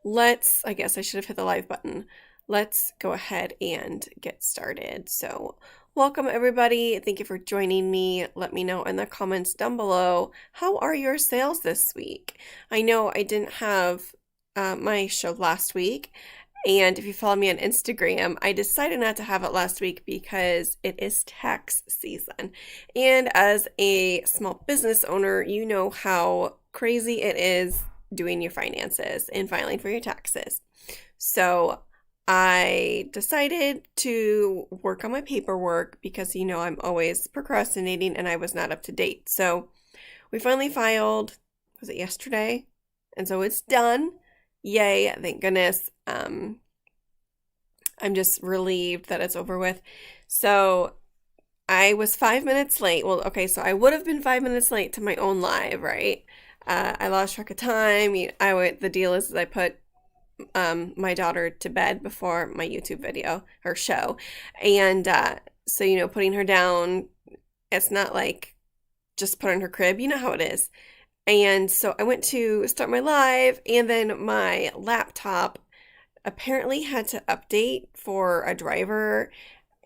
I guess I should have hit the live button. Let's go ahead and get started. So, welcome everybody. Thank you for joining me. Let me know in the comments down below, how are your sales this week? I know I didn't have my show last week, and if you follow me on Instagram, I decided not to have it last week because it is tax season. And as a small business owner, you know how crazy it is doing your finances and filing for your taxes. So I decided to work on my paperwork because, I'm always procrastinating and I was not up to date. So we finally filed, was it yesterday? And so it's done. Yay, thank goodness. I'm just relieved that it's over with. So I was 5 minutes late. Well, okay, so I would have been 5 minutes late to my own live, right? I lost track of time. The deal is I put my daughter to bed before my YouTube video or show. And so, putting her down, it's not like just put her in her crib. You know how it is. And so I went to start my live, and then my laptop apparently had to update for a driver,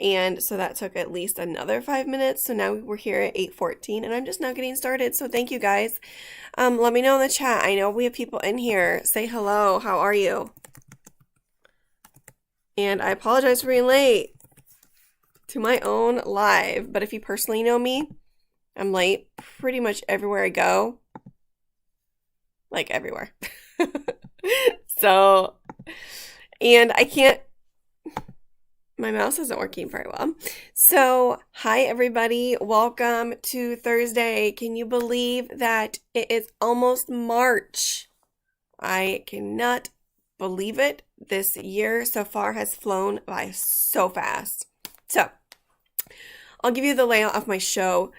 and so that took at least another 5 minutes. So now we're here at 8:14, and I'm just now getting started. So thank you guys. Let me know in the chat. I know we have people in here. Say hello. How are you? And I apologize for being late to my own live, but if you personally know me, I'm late pretty much everywhere I go. Like everywhere. So, and my mouse isn't working very well. So, hi everybody. Welcome to Thursday. Can you believe that it is almost March? I cannot believe it. This year so far has flown by so fast. So, I'll give you the layout of my show.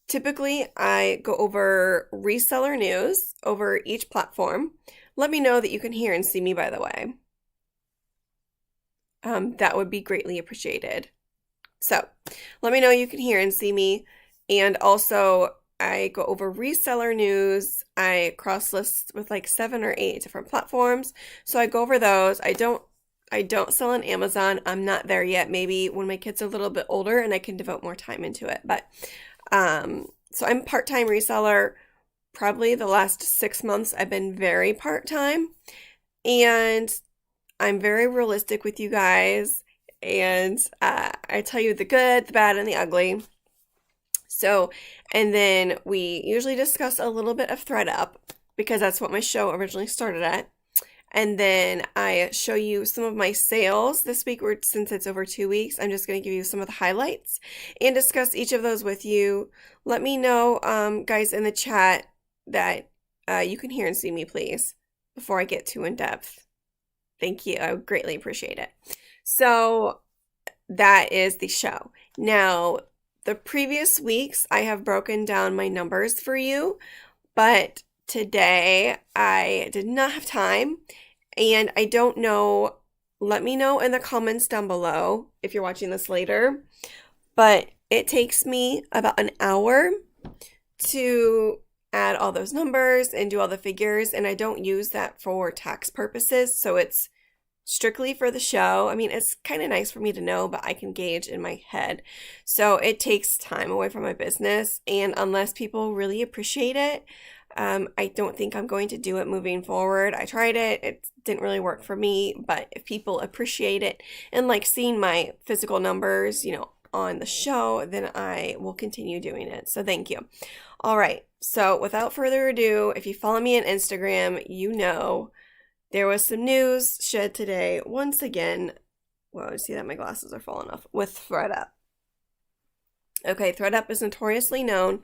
Typically, I go over reseller news over each platform. Let me know that you can hear and see me, by the way. That would be greatly appreciated. So, let me know you can hear and see me. And also, I go over reseller news. I cross-list with like 7 or 8 different platforms. So I go over those. I don't sell on Amazon. I'm not there yet. Maybe when my kids are a little bit older and I can devote more time into it. But so I'm part-time reseller. Probably the last 6 months I've been very part-time, and I'm very realistic with you guys, and I tell you the good, the bad, and the ugly. So, and then we usually discuss a little bit of ThredUP because that's what my show originally started at. And then I show you some of my sales this week, since it's over 2 weeks. I'm just going to give you some of the highlights and discuss each of those with you. Let me know, guys, in the chat that you can hear and see me, please, before I get too in depth. Thank you. I would greatly appreciate it. So that is the show. Now, the previous weeks, I have broken down my numbers for you, but today, I did not have time, and I don't know. Let me know in the comments down below if you're watching this later, but it takes me about an hour to add all those numbers and do all the figures, and I don't use that for tax purposes, so it's strictly for the show. I mean, it's kind of nice for me to know, but I can gauge in my head. So it takes time away from my business, and unless people really appreciate it, I don't think I'm going to do it moving forward. I tried it. It didn't really work for me, but if people appreciate it and like seeing my physical numbers, on the show, then I will continue doing it. So thank you. All right. So without further ado, if you follow me on Instagram, you know there was some news shed today once again. Well, I see that my glasses are falling off with ThredUP. Okay, ThredUP is notoriously known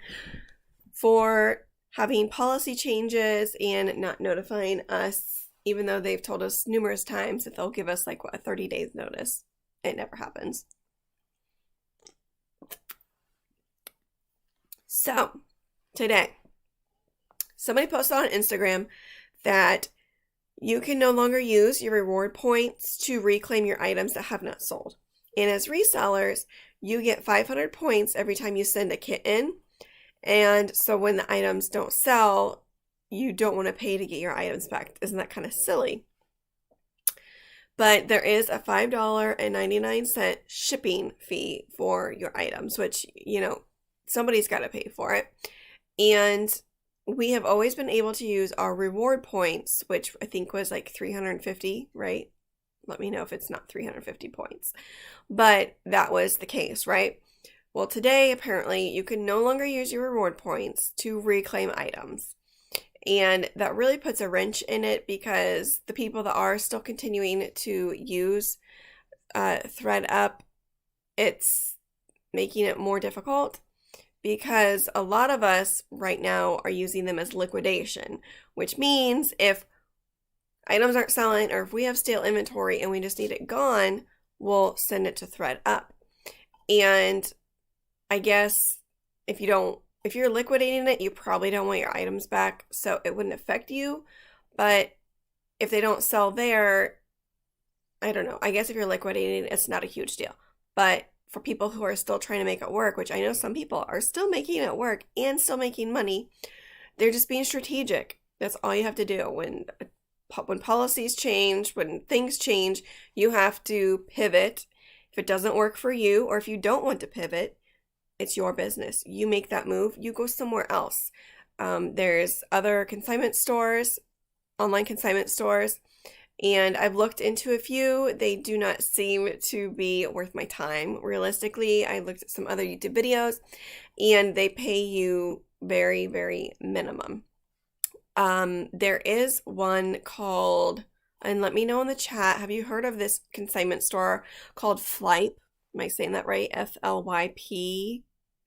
for having policy changes and not notifying us, even though they've told us numerous times that they'll give us a 30 days notice. It never happens. So, today, somebody posted on Instagram that you can no longer use your reward points to reclaim your items that have not sold. And as resellers, you get 500 points every time you send a kit in. And so when the items don't sell, you don't want to pay to get your items back. Isn't that kind of silly? But there is a $5.99 shipping fee for your items, which, somebody's got to pay for it. And we have always been able to use our reward points, which I think was like 350, right? Let me know if it's not 350 points. But that was the case, right? Well, today, apparently, you can no longer use your reward points to reclaim items. And that really puts a wrench in it because the people that are still continuing to use ThredUp, it's making it more difficult because a lot of us right now are using them as liquidation, which means if items aren't selling or if we have stale inventory and we just need it gone, we'll send it to ThredUp. And I guess if you're liquidating it, you probably don't want your items back, so it wouldn't affect you. But if they don't sell there, I don't know. I guess if you're liquidating, it's not a huge deal. But for people who are still trying to make it work, which I know some people are still making it work and still making money, they're just being strategic. That's all you have to do. When policies change, when things change, you have to pivot. If it doesn't work for you, or if you don't want to pivot, it's your business. You make that move. You go somewhere else. There's other consignment stores, online consignment stores, and I've looked into a few. They do not seem to be worth my time. Realistically, I looked at some other YouTube videos, and they pay you very, very minimum. There is one called, and let me know in the chat, have you heard of this consignment store called Flype? Am I saying that right? Flyp?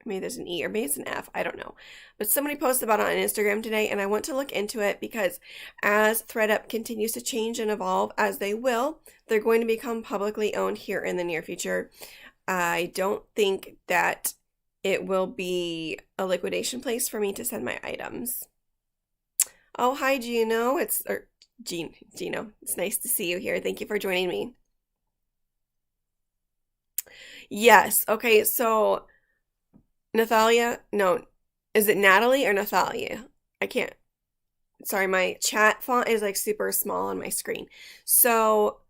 Maybe there's an E or maybe it's an F. I don't know. But somebody posted about it on Instagram today, and I want to look into it because as ThredUp continues to change and evolve, as they will, they're going to become publicly owned here in the near future. I don't think that it will be a liquidation place for me to send my items. Oh, hi, Gino. Gino. It's nice to see you here. Thank you for joining me. Yes. Okay, so Natalia, no, is it Natalie or Natalia? I can't. Sorry, my chat font is like super small on my screen. So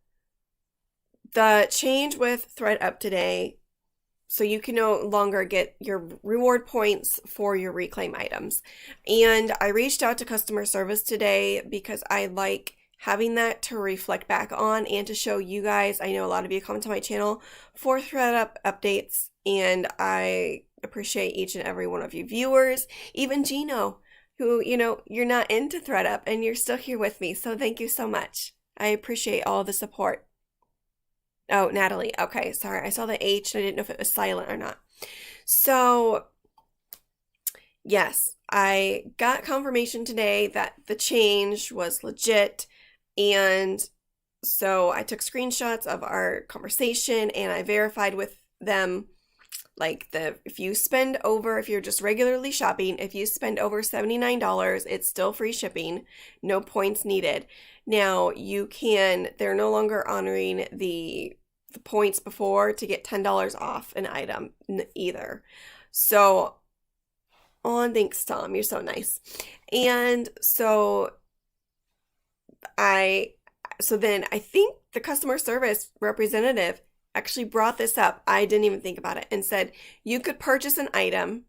the change with ThredUp today, so you can no longer get your reward points for your reclaim items. And I reached out to customer service today because I like having that to reflect back on and to show you guys. I know a lot of you come to my channel for ThredUp updates, and I appreciate each and every one of you viewers, even Gino, who, you're not into ThredUp and you're still here with me. So thank you so much. I appreciate all the support. Oh, Natalie. Okay, sorry. I saw the H and I didn't know if it was silent or not. So, yes, I got confirmation today that the change was legit. And so I took screenshots of our conversation and I verified with them, like, if you're just regularly shopping, if you spend over $79, it's still free shipping, no points needed. Now, they're no longer honoring the points before to get $10 off an item either. So, thanks, Tom. You're so nice. And so then I think the customer service representative actually brought this up. I didn't even think about it, and said you could purchase an item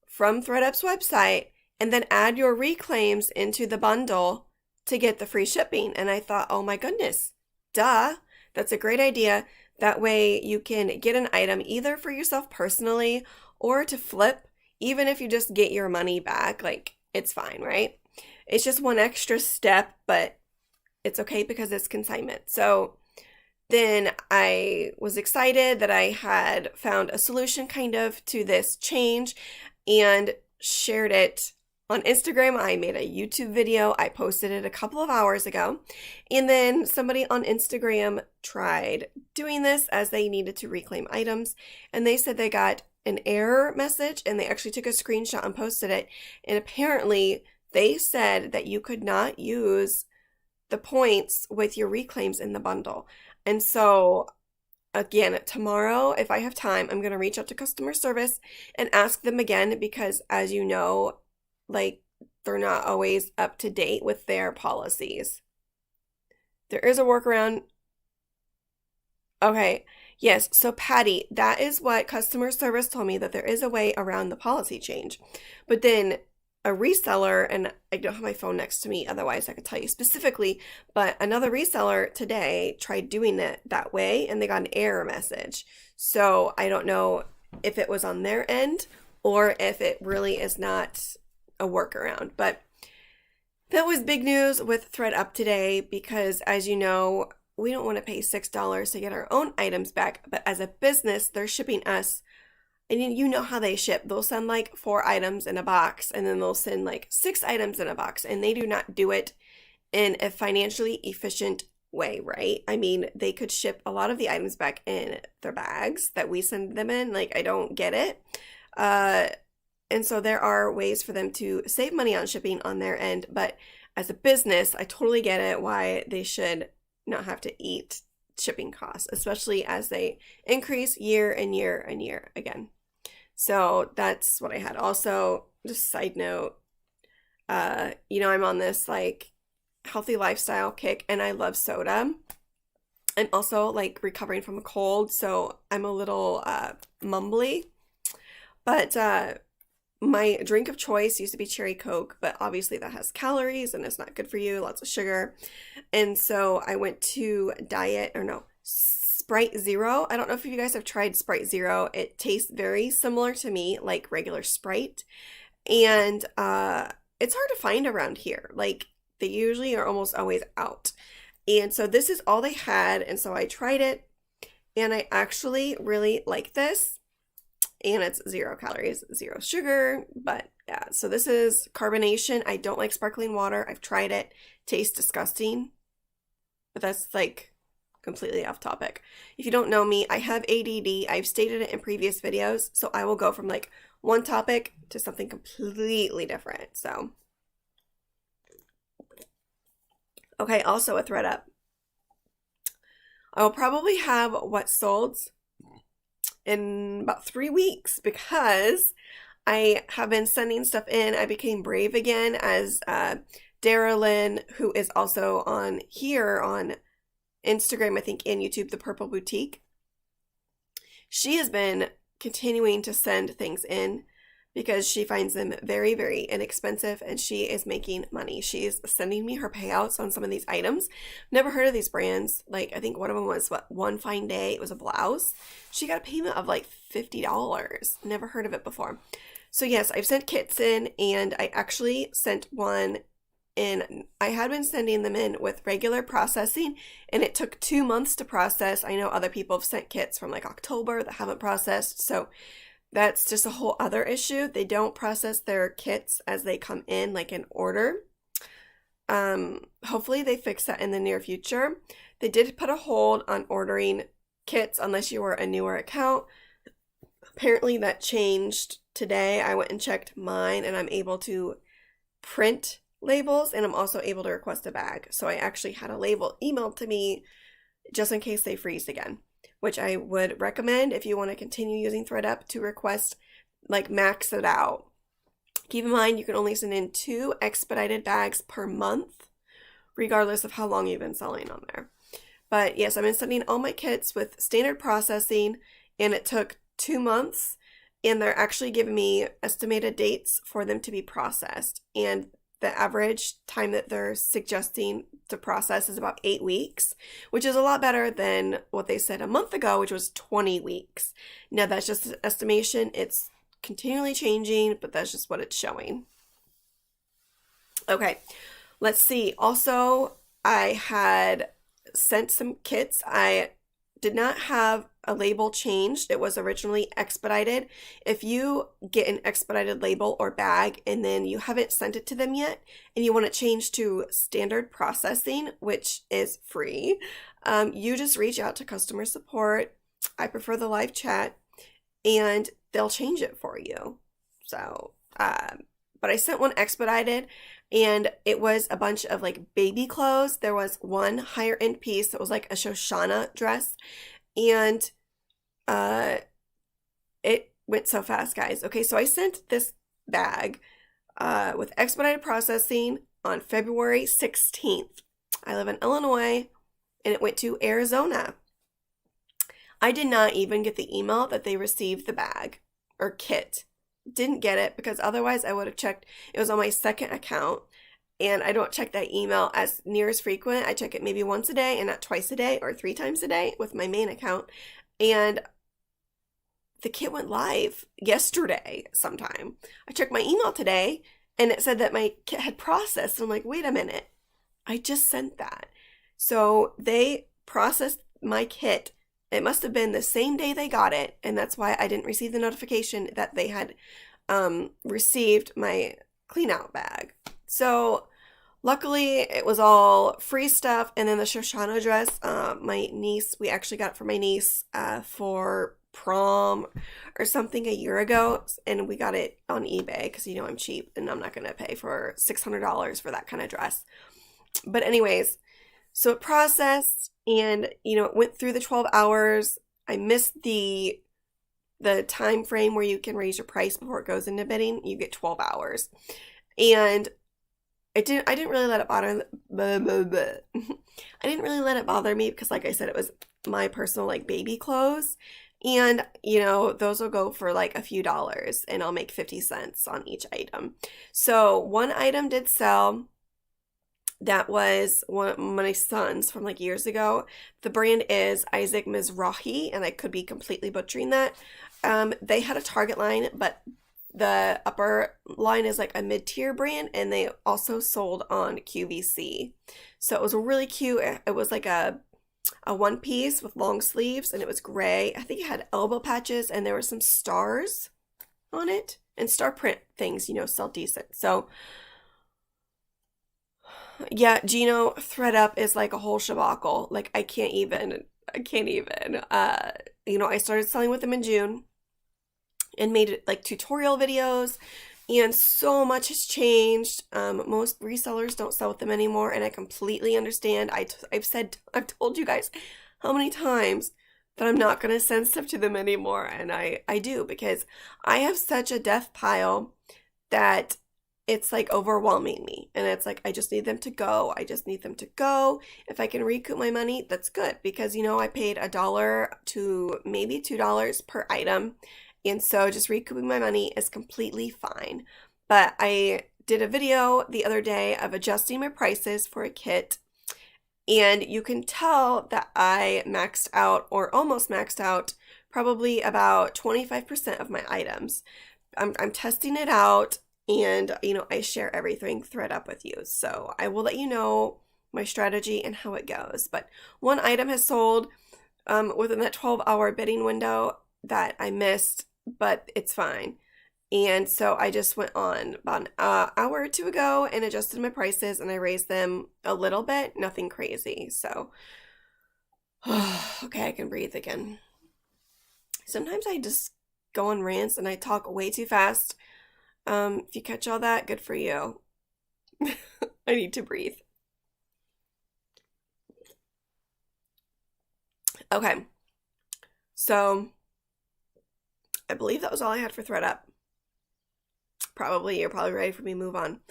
from ThredUp's website and then add your reclaims into the bundle to get the free shipping. And I thought, oh my goodness, duh, that's a great idea. That way you can get an item either for yourself personally or to flip. Even if you just get your money back, like, it's fine, right? It's just one extra step, but it's okay because it's consignment. So then I was excited that I had found a solution kind of to this change and shared it on Instagram. I made a YouTube video. I posted it a couple of hours ago. And then somebody on Instagram tried doing this as they needed to reclaim items. And they said they got an error message, and they actually took a screenshot and posted it. And apparently they said that you could not use the points with your reclaims in the bundle. And so, again, tomorrow, if I have time, I'm going to reach out to customer service and ask them again because, as you know, like, they're not always up to date with their policies. There is a workaround. Okay. Yes. So, Patty, that is what customer service told me, that there is a way around the policy change. But then a reseller, and I don't have my phone next to me, otherwise I could tell you specifically, but another reseller today tried doing it that way and they got an error message. So, I don't know if it was on their end or if it really is not a workaround. But that was big news with ThredUp today because, as you know, we don't want to pay $6 to get our own items back. But as a business, they're shipping us, and you know how they ship. They'll send like 4 items in a box, and then they'll send like 6 items in a box, and they do not do it in a financially efficient way, right? I mean, they could ship a lot of the items back in their bags that we send them in. Like, I don't get it. Uh, and so there are ways for them to save money on shipping on their end. But as a business, I totally get it why they should not have to eat shipping costs, especially as they increase year and year and year again. So that's what I had. Also, just side note, I'm on this like healthy lifestyle kick and I love soda. I'm also like recovering from a cold, so I'm a little mumbly. But my drink of choice used to be cherry Coke, but obviously that has calories and it's not good for you, lots of sugar. And so I went to Sprite Zero. I don't know if you guys have tried Sprite Zero. It tastes very similar to me, like regular Sprite. And it's hard to find around here. Like, they usually are almost always out. And so this is all they had. And so I tried it and I actually really like this. And it's 0 calories, 0 sugar. But yeah, so this is carbonation. I don't like sparkling water. I've tried it. Tastes disgusting. But that's like completely off topic. If you don't know me, I have ADD. I've stated it in previous videos. So I will go from like one topic to something completely different. So, okay, also a ThredUp. I will probably have what sold in about 3 weeks because I have been sending stuff in. I became brave again as Darylyn, who is also on here on Instagram, I think, and YouTube, The Purple Boutique. She has been continuing to send things in because she finds them very, very inexpensive and she is making money. She's sending me her payouts on some of these items. Never heard of these brands. Like, I think one of them was One Fine Day. It was a blouse. She got a payment of like $50. Never heard of it before. So yes, I've sent kits in and I actually sent one in. I had been sending them in with regular processing and it took 2 months to process. I know other people have sent kits from like October that haven't processed. So that's just a whole other issue. They don't process their kits as they come in, like in order. Hopefully they fix that in the near future. They did put a hold on ordering kits unless you were a newer account. Apparently that changed today. I went and checked mine and I'm able to print labels and I'm also able to request a bag. So I actually had a label emailed to me just in case they freeze again, which I would recommend if you want to continue using ThredUp to request, like, max it out. Keep in mind, you can only send in 2 expedited bags per month, regardless of how long you've been selling on there. But yes, I've been sending all my kits with standard processing, and it took 2 months, and they're actually giving me estimated dates for them to be processed. And the average time that they're suggesting to process is about 8 weeks, which is a lot better than what they said a month ago, which was 20 weeks. Now, that's just an estimation. It's continually changing, but that's just what it's showing. Okay, let's see. Also, I had sent some kits. I did not have a label changed. It was originally expedited. If you get an expedited label or bag and then you haven't sent it to them yet and you want to change to standard processing, which is free, you just reach out to customer support. I prefer the live chat and they'll change it for you. So, but I sent one expedited and it was a bunch of like baby clothes. There was one higher end piece that was like a Shoshana dress and it went so fast, guys. Okay, so I sent this bag with expedited processing on February 16th. I live in Illinois and it went to Arizona. I did not even get the email that they received the bag or kit. Didn't get it because otherwise I would have checked. It was on my second account, and I don't check that email as near as frequent. I check it maybe once a day and not twice a day or 3 times a day with my main account. And the kit went live yesterday sometime. I checked my email today and it said that my kit had processed. I'm like, wait a minute. I just sent that. So they processed my kit. It must have been the same day they got it, and that's why I didn't receive the notification that they had received my clean out bag. So luckily it was all free stuff. And then the Shoshana dress, my niece, we actually got it for my niece for prom or something a year ago, and we got it on eBay because I'm cheap and I'm not going to pay for $600 for that kind of dress. But anyways, so it processed, and it went through the 12 hours. I missed the time frame where you can raise your price before it goes into bidding. You get 12 hours. And I didn't really let it bother I didn't really let it bother me because, like I said, it was my personal baby clothes. And, those will go for a few dollars, and I'll make 50 cents on each item. So one item did sell. That was one of my son's from years ago. The brand is Isaac Mizrahi, and I could be completely butchering that. They had a Target line, but the upper line is a mid-tier brand, and they also sold on QVC. So it was really cute. It was a one piece with long sleeves, and it was gray. I think it had elbow patches, and there were some stars on it, and star print things, sell decent. So yeah, Gino, ThredUp is a whole shabacle. I can't even. I started selling with them in June and made tutorial videos, and so much has changed. Most resellers don't sell with them anymore, and I completely understand. I've told you guys how many times that I'm not going to send stuff to them anymore, and I do, because I have such a death pile that it's overwhelming me, and it's I just need them to go. I just need them to go. If I can recoup my money, that's good, because I paid $1 to maybe $2 per item. And so just recouping my money is completely fine. But I did a video the other day of adjusting my prices for a kit. And you can tell that I maxed out, or almost maxed out, probably about 25% of my items. I'm testing it out, and I share everything ThredUp with you. So I will let you know my strategy and how it goes. But one item has sold within that 12-hour bidding window that I missed, but it's fine. And so I just went on about an hour or two ago and adjusted my prices, and I raised them a little bit, nothing crazy. So, okay, I can breathe again. Sometimes I just go on rants and I talk way too fast. If you catch all that, good for you. I need to breathe. Okay, so I believe that was all I had for ThredUp. You're probably ready for me to move on.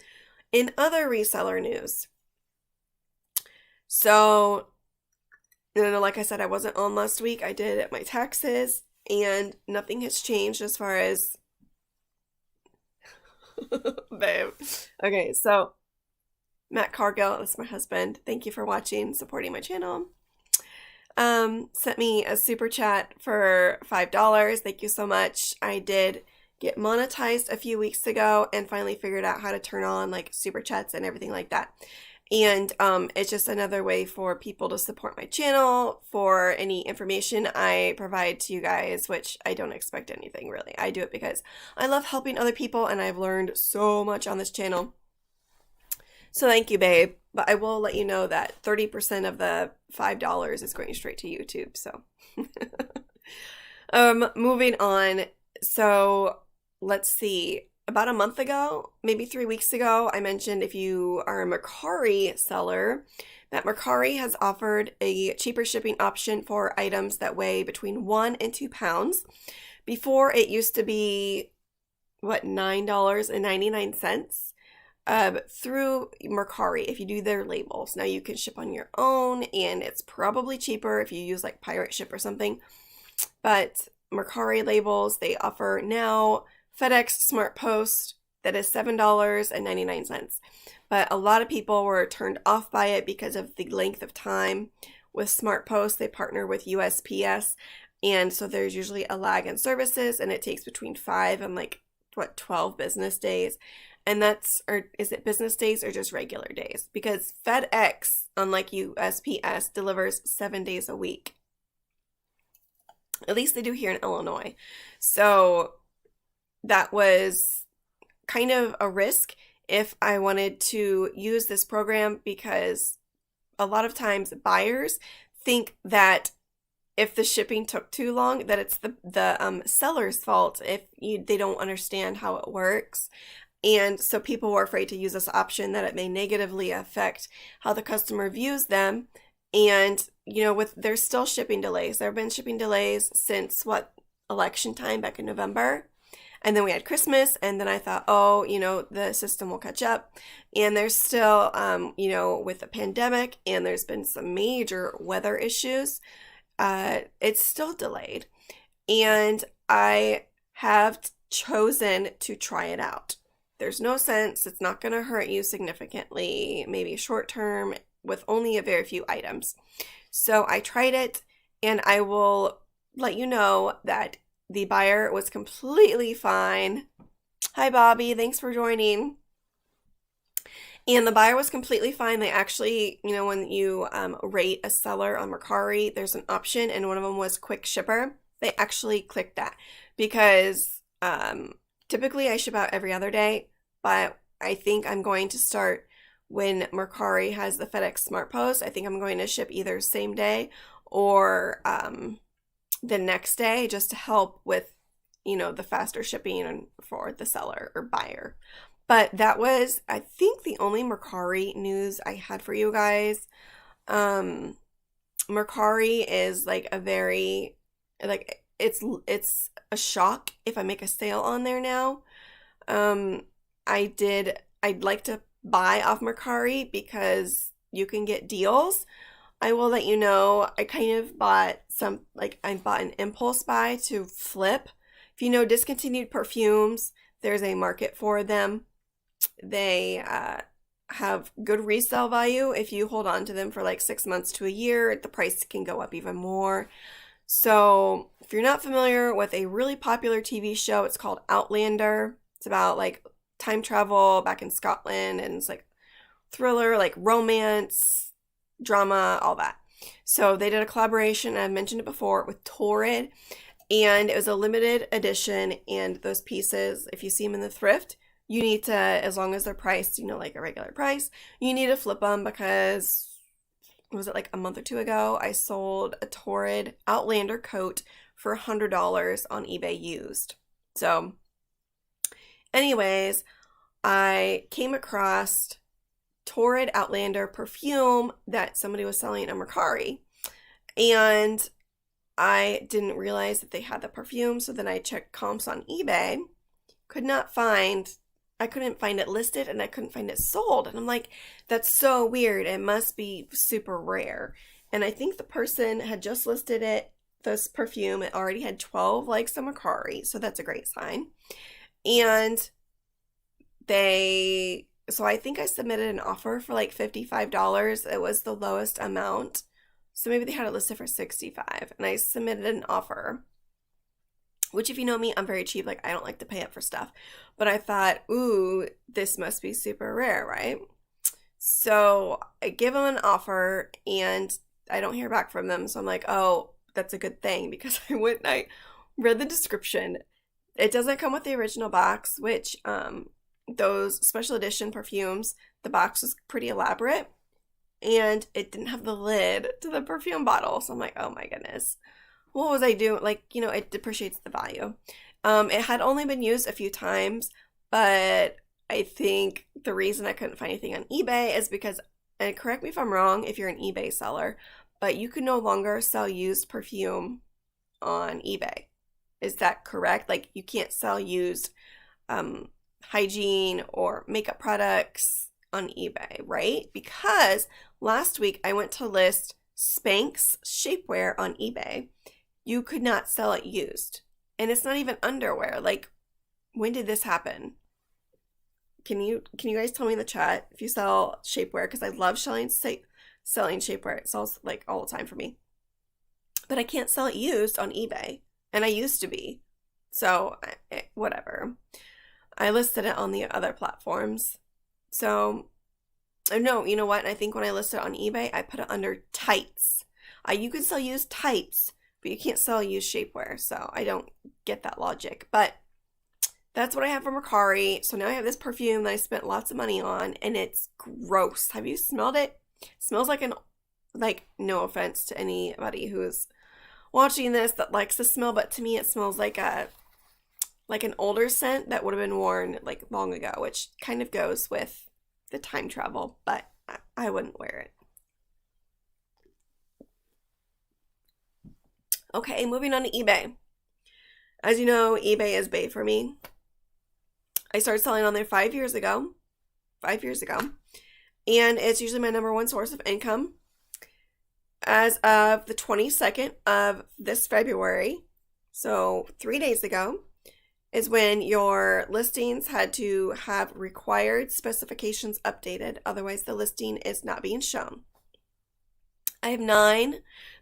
In other reseller news, so, like I said, I wasn't on last week. I did my taxes, and nothing has changed as far as, babe. Okay, so Matt Cargill, that's my husband. Thank you for watching, supporting my channel. Sent me a super chat for $5. Thank you so much. I did get monetized a few weeks ago and finally figured out how to turn on super chats and everything like that. And it's just another way for people to support my channel, for any information I provide to you guys, which I don't expect anything really. I do it because I love helping other people, and I've learned so much on this channel. So thank you, babe. But I will let you know that 30% of the $5 is going straight to YouTube. So moving on. So let's see. About a month ago, maybe 3 weeks ago, I mentioned, if you are a Mercari seller, that Mercari has offered a cheaper shipping option for items that weigh between 1 and 2 pounds. Before, it used to be, $9.99 through Mercari if you do their labels. Now you can ship on your own, and it's probably cheaper if you use Pirate Ship or something. But Mercari labels, they offer now FedEx Smart Post that is $7.99. But a lot of people were turned off by it because of the length of time. With Smart Post, they partner with USPS, and so there's usually a lag in services, and it takes between 5 and 12 business days. And or is it business days or just regular days? Because FedEx, unlike USPS, delivers 7 days a week. At least they do here in Illinois. So that was kind of a risk if I wanted to use this program, because a lot of times buyers think that if the shipping took too long, that it's the seller's fault if they don't understand how it works. And so people were afraid to use this option, that it may negatively affect how the customer views them. And, there's still shipping delays. There have been shipping delays since election time back in November. And then we had Christmas, and then I thought, the system will catch up. And there's still, with the pandemic, and there's been some major weather issues, it's still delayed. And I have chosen to try it out. There's no sense. It's not going to hurt you significantly, maybe short term, with only a very few items. So I tried it, and I will let you know that the buyer was completely fine. Hi, Bobby. Thanks for joining. And the buyer was completely fine. They actually, when you rate a seller on Mercari, there's an option, and one of them was quick shipper. They actually clicked that because typically I ship out every other day, but I think I'm going to start when Mercari has the FedEx Smart Post. I think I'm going to ship either same day or the next day, just to help with, the faster shipping for the seller or buyer. But that was, I think, the only Mercari news I had for you guys. Mercari is it's a shock if I make a sale on there now. I'd like to buy off Mercari because you can get deals. I will let you know, I kind of bought I bought an impulse buy to flip. If you know discontinued perfumes, there's a market for them. They have good resale value. If you hold on to them for 6 months to a year, the price can go up even more. So if you're not familiar with a really popular TV show, it's called Outlander. It's about time travel back in Scotland, and it's thriller, romance, drama, all that. So they did a collaboration, I mentioned it before, with Torrid, and it was a limited edition. And those pieces, if you see them in the thrift, you need to, as long as they're priced, a regular price, you need to flip them, because was it a month or two ago, I sold a Torrid Outlander coat for $100 on eBay used. So anyways, I came across Torrid Outlander perfume that somebody was selling on Mercari, and I didn't realize that they had the perfume. So then I checked comps on eBay, I couldn't find it listed, and I couldn't find it sold. And I'm like, that's so weird. It must be super rare. And I think the person had just listed this perfume. It already had 12 likes on Mercari, so that's a great sign. And so I think I submitted an offer for $55. It was the lowest amount. So maybe they had it listed for $65. And I submitted an offer, which, if you know me, I'm very cheap. I don't like to pay up for stuff. But I thought, ooh, this must be super rare, right? So I give them an offer, and I don't hear back from them. So I'm like, oh, that's a good thing, because I read the description. It doesn't come with the original box, which those special edition perfumes, the box was pretty elaborate, and it didn't have the lid to the perfume bottle. So I'm like, oh my goodness. What was I doing? It depreciates the value. It had only been used a few times, but I think the reason I couldn't find anything on eBay is because, and correct me if I'm wrong if you're an eBay seller, but you can no longer sell used perfume on eBay. Is that correct? You can't sell used hygiene or makeup products on eBay, right? Because last week I went to list Spanx shapewear on eBay, you could not sell it used. And it's not even underwear. Like, when did this happen? Can you guys tell me in the chat if you sell shapewear? Because I love selling shapewear. It sells like all the time for me. But I can't sell it used on eBay. And I used to be. So, whatever. I listed it on the other platforms. So, no, you know what? I think when I listed it on eBay, I put it under tights. You can sell used tights, but you can't sell used shapewear. So, I don't get that logic. But that's what I have from Mercari. So now I have this perfume that I spent lots of money on, and it's gross. Have you smelled it? It smells like no offense to anybody who's watching this that likes the smell, but to me it smells like an older scent that would have been worn like long ago, which kind of goes with the time travel, but I wouldn't wear it. Okay, moving on to eBay. As you know, eBay is bae for me. I started selling on there 5 years ago. And it's usually my number one source of income. As of the 22nd of this February, so 3 days ago, is when your listings had to have required specifications updated. Otherwise, the listing is not being shown. I have 9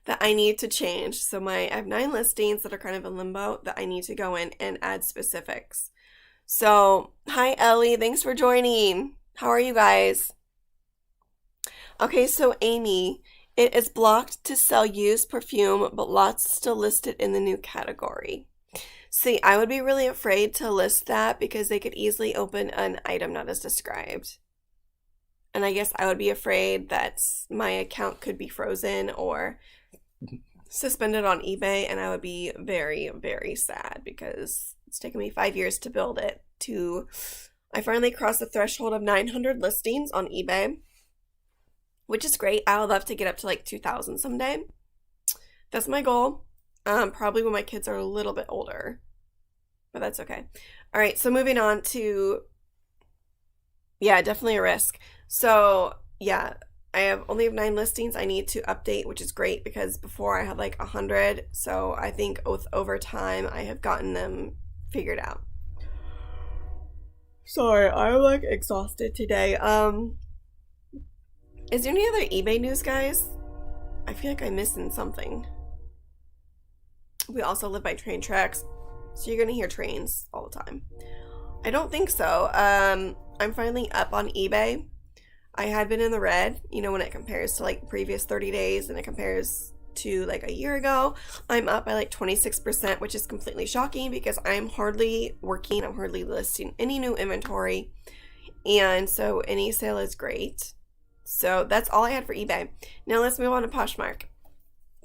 that I need to change. So I have 9 listings that are kind of in limbo that I need to go in and add specifics. So, hi Ellie, thanks for joining. How are you guys? Okay, so Amy, it is blocked to sell used perfume, but lots still listed in the new category. See, I would be really afraid to list that because they could easily open an item not as described. And I guess I would be afraid that my account could be frozen or suspended on eBay, and I would be very, very sad because it's taken me 5 years to build it. I finally crossed the threshold of 900 listings on eBay, which is great. I would love to get up to like 2,000 someday. That's my goal. Probably when my kids are a little bit older, but that's okay. All right, so moving on to, yeah, definitely a risk. So yeah, I only have 9 listings I need to update, which is great because before I had like 100. So I think over time I have gotten them figured out. Sorry, I'm like exhausted today. Is there any other eBay news, guys? I feel like I'm missing something. We also live by train tracks, so you're gonna hear trains all the time. I don't think so. I'm finally up on eBay. I had been in the red, when it compares to like previous 30 days and it compares to like a year ago. I'm up by like 26%, which is completely shocking because I'm hardly working. I'm hardly listing any new inventory. And so any sale is great. So that's all I had for eBay. Now let's move on to Poshmark.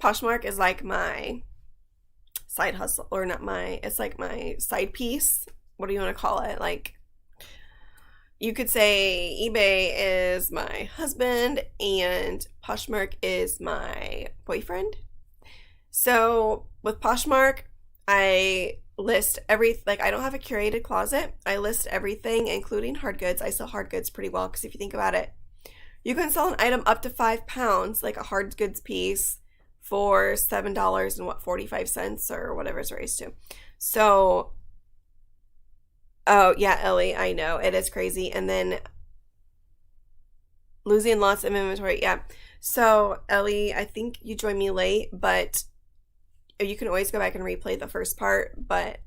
Poshmark is like my side hustle, or it's like my side piece. What do you want to call it? Like, you could say eBay is my husband and Poshmark is my boyfriend. So with Poshmark, I list I don't have a curated closet. I list everything, including hard goods. I sell hard goods pretty well because if you think about it, you can sell an item up to 5 pounds, like a hard goods piece, for $7 and 45 cents or whatever it's raised to. So, oh yeah, Ellie, I know it is crazy. And then losing lots of inventory. Yeah. So Ellie, I think you joined me late, but you can always go back and replay the first part. But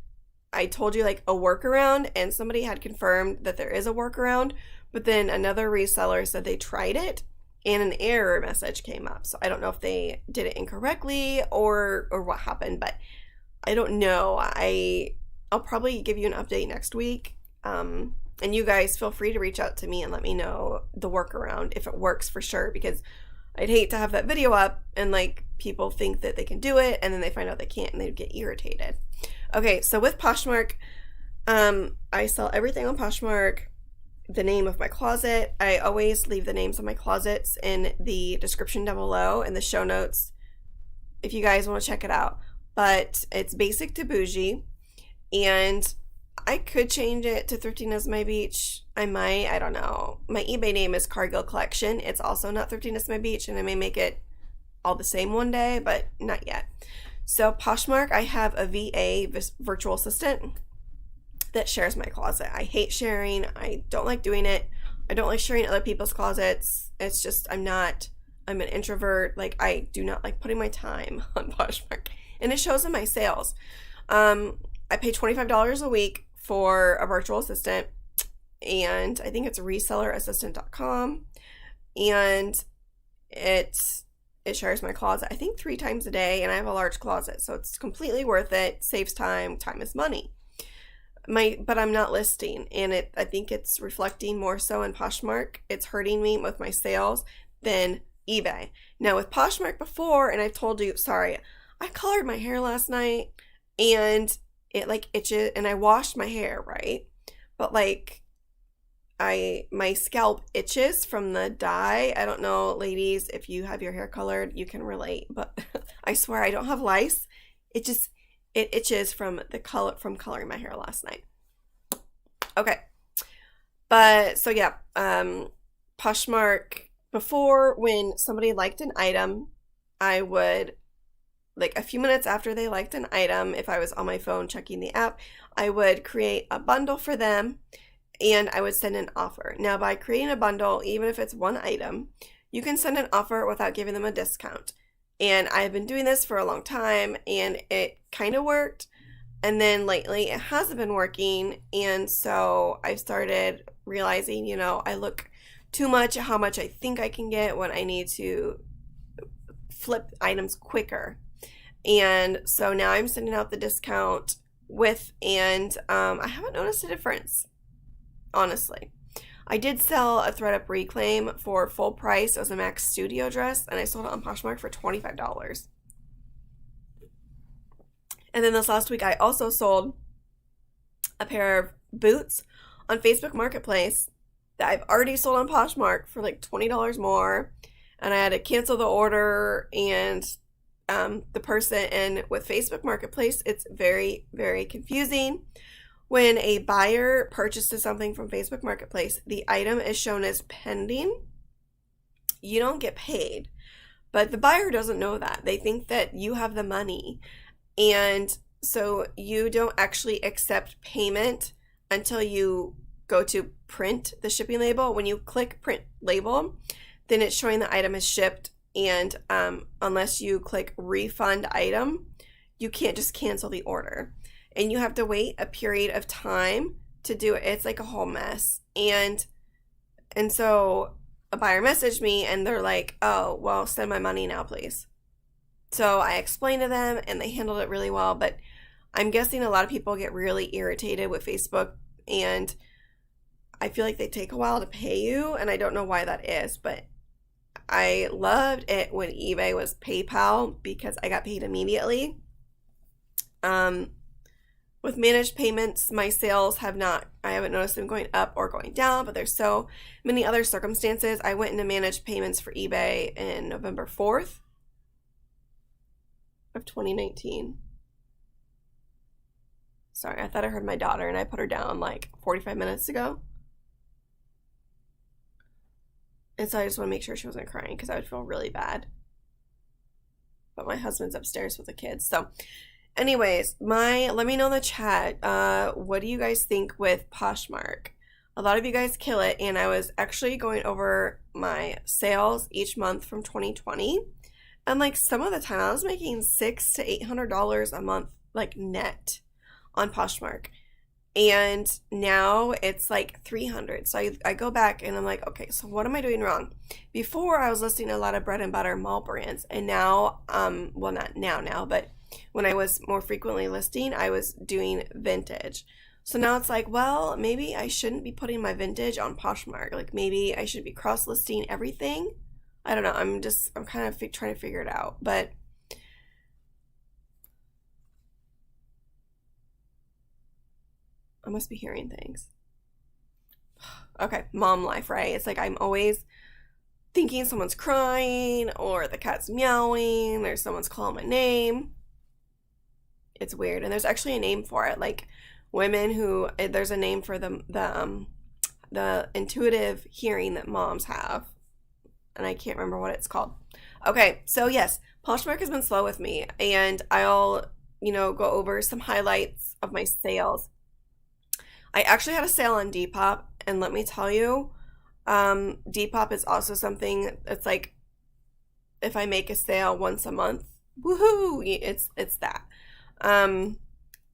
I told you like a workaround, and somebody had confirmed that there is a workaround, but then another reseller said they tried it and an error message came up. So I don't know if they did it incorrectly or what happened, but I don't know. I'll probably give you an update next week. And you guys feel free to reach out to me and let me know the workaround if it works for sure, because I'd hate to have that video up and like people think that they can do it and then they find out they can't and they get irritated. Okay, so with Poshmark, I sell everything on Poshmark. The name of my closet, I always leave the names of my closets in the description down below in the show notes if you guys want to check it out. But it's basic to bougie, and I could change it to Thrifting is my beach. I might, I don't know. My eBay name is Cargill Collection. It's also not Thrifting is my beach, and I may make it all the same one day, but not yet. So Poshmark, I have a VA, virtual assistant, that shares my closet. I hate sharing. I don't like doing it. I don't like sharing other people's closets. It's just, I'm an introvert. Like, I do not like putting my time on Poshmark. And it shows in my sales. I pay $25 a week for a virtual assistant, and I think it's resellerassistant.com, and it shares my closet, I think 3 times a day, and I have a large closet, so it's completely worth it. Saves time. Time is money. But I'm not listing, and I think it's reflecting more so in Poshmark. It's hurting me with my sales than eBay. Now with Poshmark before, and I've told you, sorry, I colored my hair last night, and it like itches, and I washed my hair, right? But like my scalp itches from the dye. I don't know, ladies, if you have your hair colored, you can relate, but I swear I don't have lice. It itches from coloring my hair last night. Okay. But so yeah, Poshmark, before, when somebody liked an item, I would, like a few minutes after they liked an item, if I was on my phone checking the app, I would create a bundle for them, and I would send an offer. Now, by creating a bundle, even if it's one item, you can send an offer without giving them a discount. And I've been doing this for a long time, and it kind of worked. And then lately it hasn't been working. And so I started realizing, I look too much at how much I think I can get when I need to flip items quicker. And so now I'm sending out the discount and I haven't noticed a difference, honestly. I did sell a ThredUP reclaim for full price. It was a Max Studio dress, and I sold it on Poshmark for $25. And then this last week, I also sold a pair of boots on Facebook Marketplace that I've already sold on Poshmark for like $20 more. And I had to cancel the order, and the person, and with Facebook Marketplace, it's very, very confusing. When a buyer purchases something from Facebook Marketplace, the item is shown as pending. You don't get paid, but the buyer doesn't know that. They think that you have the money, and so you don't actually accept payment until you go to print the shipping label. When you click print label, then it's showing the item is shipped, and unless you click refund item, you can't just cancel the order. And you have to wait a period of time to do it. It's like a whole mess. And so a buyer messaged me, and they're like, oh, well, send my money now, please. So I explained to them, and they handled it really well. But I'm guessing a lot of people get really irritated with Facebook, and I feel like they take a while to pay you, and I don't know why that is. But I loved it when eBay was PayPal, because I got paid immediately. With managed payments, my sales I haven't noticed them going up or going down, but there's so many other circumstances. I went into managed payments for eBay in November 4th of 2019. Sorry, I thought I heard my daughter, and I put her down like 45 minutes ago. And so I just want to make sure she wasn't crying, because I would feel really bad. But my husband's upstairs with the kids, so... Anyways, let me know in the chat, what do you guys think with Poshmark? A lot of you guys kill it, and I was actually going over my sales each month from 2020, and like some of the time I was making $600 to $800 a month, like net on Poshmark, and now it's like $300. So I go back and I'm like, okay, so what am I doing wrong? Before, I was listing a lot of bread and butter mall brands, and now, well, not now, but when I was more frequently listing, I was doing vintage. So now it's like, well, maybe I shouldn't be putting my vintage on Poshmark. Like, maybe I should be cross-listing everything. I don't know. I'm kind of trying to figure it out. But I must be hearing things. Okay, mom life, right? It's like I'm always thinking someone's crying, or the cat's meowing, or someone's calling my name. It's weird. And there's actually a name for it. Like women there's a name for the intuitive hearing that moms have. And I can't remember what it's called. Okay, so yes, Poshmark has been slow with me, and I'll, go over some highlights of my sales. I actually had a sale on Depop, and let me tell you, Depop is also something that's like, if I make a sale once a month, woohoo, it's that. And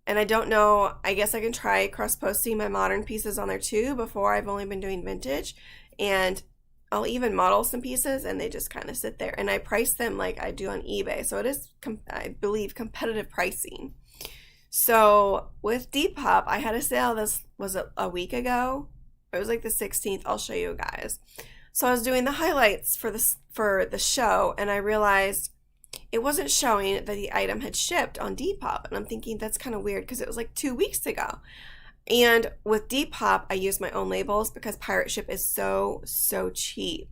I don't know, I guess I can try cross-posting my modern pieces on there too. Before, I've only been doing vintage, and I'll even model some pieces and they just kind of sit there. And I price them like I do on eBay. So it is, I believe, competitive pricing. So with Depop, I had a sale. This was a week ago. It was like the 16th. I'll show you guys. So I was doing the highlights for the show, and I realized it wasn't showing that the item had shipped on Depop. And I'm thinking that's kind of weird because it was like 2 weeks ago. And with Depop, I use my own labels because Pirate Ship is so cheap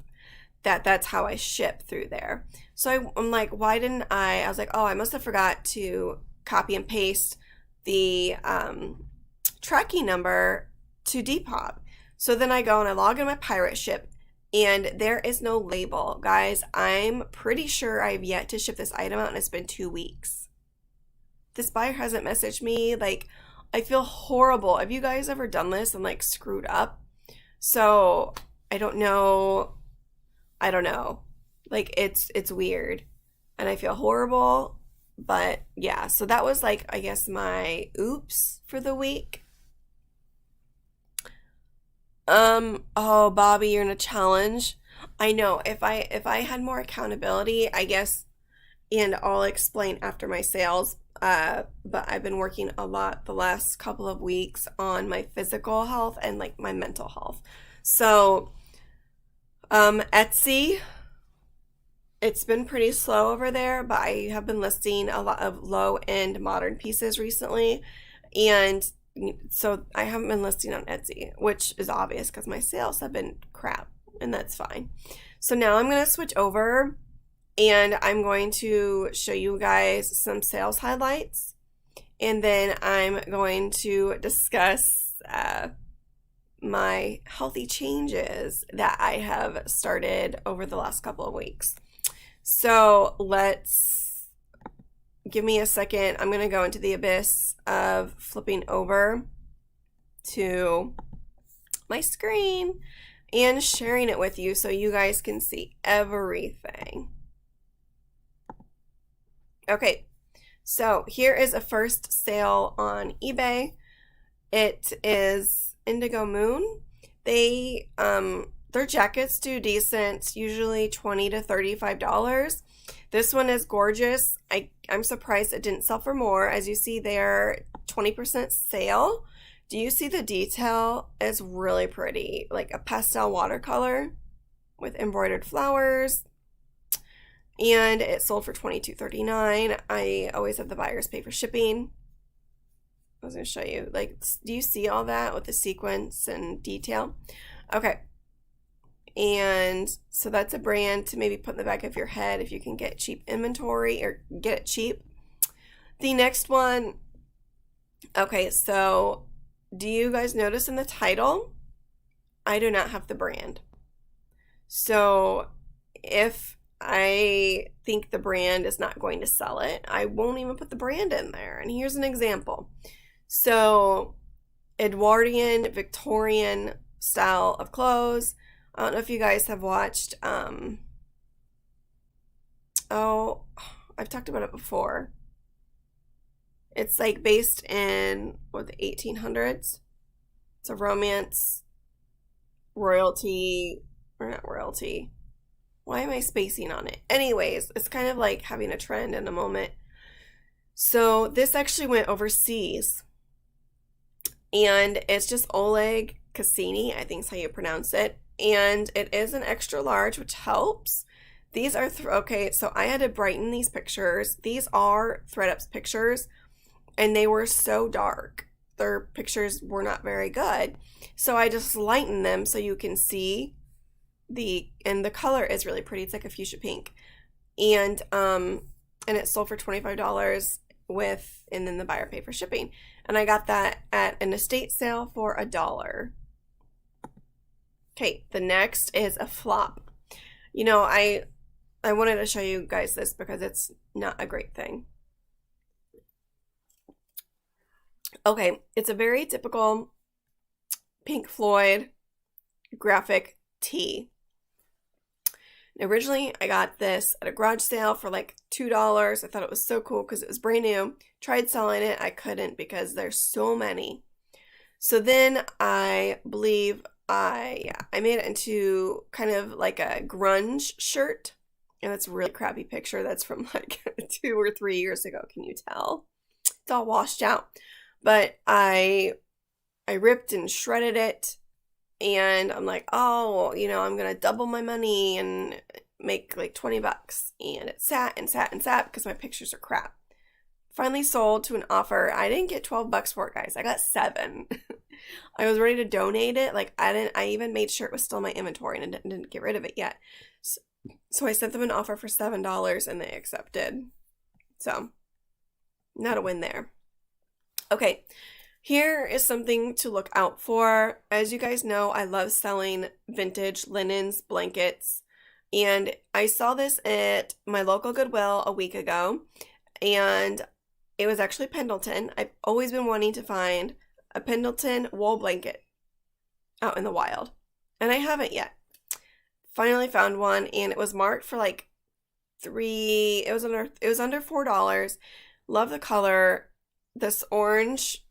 that's how I ship through there. So I'm like, why didn't I was like, oh, I must have forgot to copy and paste the tracking number to Depop. So then I go and I log in my Pirate Ship, and there is no label. Guys, I'm pretty sure I've yet to ship this item out, and it's been 2 weeks. This buyer hasn't messaged me. Like, I feel horrible. Have you guys ever done this and like screwed up? So I don't know. Like, it's weird, and I feel horrible. But yeah, so that was like, I guess, my oops for the week. Oh, Bobby, you're in a challenge. I know, if I had more accountability, I guess, and I'll explain after my sales, but I've been working a lot the last couple of weeks on my physical health and like my mental health. So, Etsy, it's been pretty slow over there, but I have been listing a lot of low-end modern pieces recently, and so I haven't been listing on Etsy, which is obvious because my sales have been crap, and that's fine. So now I'm going to switch over, and I'm going to show you guys some sales highlights, and then I'm going to discuss my healthy changes that I have started over the last couple of weeks. So give me a second. I'm going to go into the abyss of flipping over to my screen and sharing it with you so you guys can see everything. Okay, so here is a first sale on eBay. It is Indigo Moon. Their jackets do decent, usually $20 to $35. This one is gorgeous. I'm surprised it didn't sell for more. As you see there, 20% sale. Do you see the detail? It's really pretty, like a pastel watercolor with embroidered flowers. And it sold for $22.39. I always have the buyers pay for shipping. I was going to show you, like, do you see all that with the sequence and detail? Okay. And so that's a brand to maybe put in the back of your head if you can get cheap inventory or get it cheap. The next one, okay, so do you guys notice in the title, I do not have the brand. So if I think the brand is not going to sell it, I won't even put the brand in there. And here's an example. So Edwardian, Victorian style of clothes. I don't know if you guys have watched, I've talked about it before. It's like based in, the 1800s. It's a romance, royalty, or not royalty. Why am I spacing on it? Anyways, it's kind of like having a trend in a moment. So this actually went overseas. And it's just Oleg Cassini, I think is how you pronounce it. And it is an extra large, which helps. These are, okay, so I had to brighten these pictures. These are ThredUp's pictures, and they were so dark. Their pictures were not very good. So I just lightened them so you can see and the color is really pretty. It's like a fuchsia pink. And it sold for $25 and then the buyer paid for shipping. And I got that at an estate sale for $1. Okay, the next is a flop. You know, I I wanted to show you guys this because it's not a great thing. Okay, it's a very typical Pink Floyd graphic tee. Originally, I got this at a garage sale for like $2. I thought it was so cool because it was brand new. Tried selling it. I couldn't because there's so many. So then I believe I made it into kind of like a grunge shirt. And that's a really crappy picture. That's from like 2 or 3 years ago. Can you tell? It's all washed out. But I ripped and shredded it. And I'm like, oh, you know, I'm going to double my money and make like $20. And it sat and sat and sat because my pictures are crap. Finally sold to an offer. I didn't get $12 for it, guys. I got $7. I was ready to donate it. Like, I even made sure it was still in my inventory and I didn't get rid of it yet. So I sent them an offer for $7 and they accepted. So, not a win there. Okay. Here is something to look out for. As you guys know, I love selling vintage linens, blankets, and I saw this at my local Goodwill a week ago, and it was actually Pendleton. I've always been wanting to find a Pendleton wool blanket out in the wild, and I haven't yet. Finally found one, and it was marked for like it was under $4. Love the color. This orange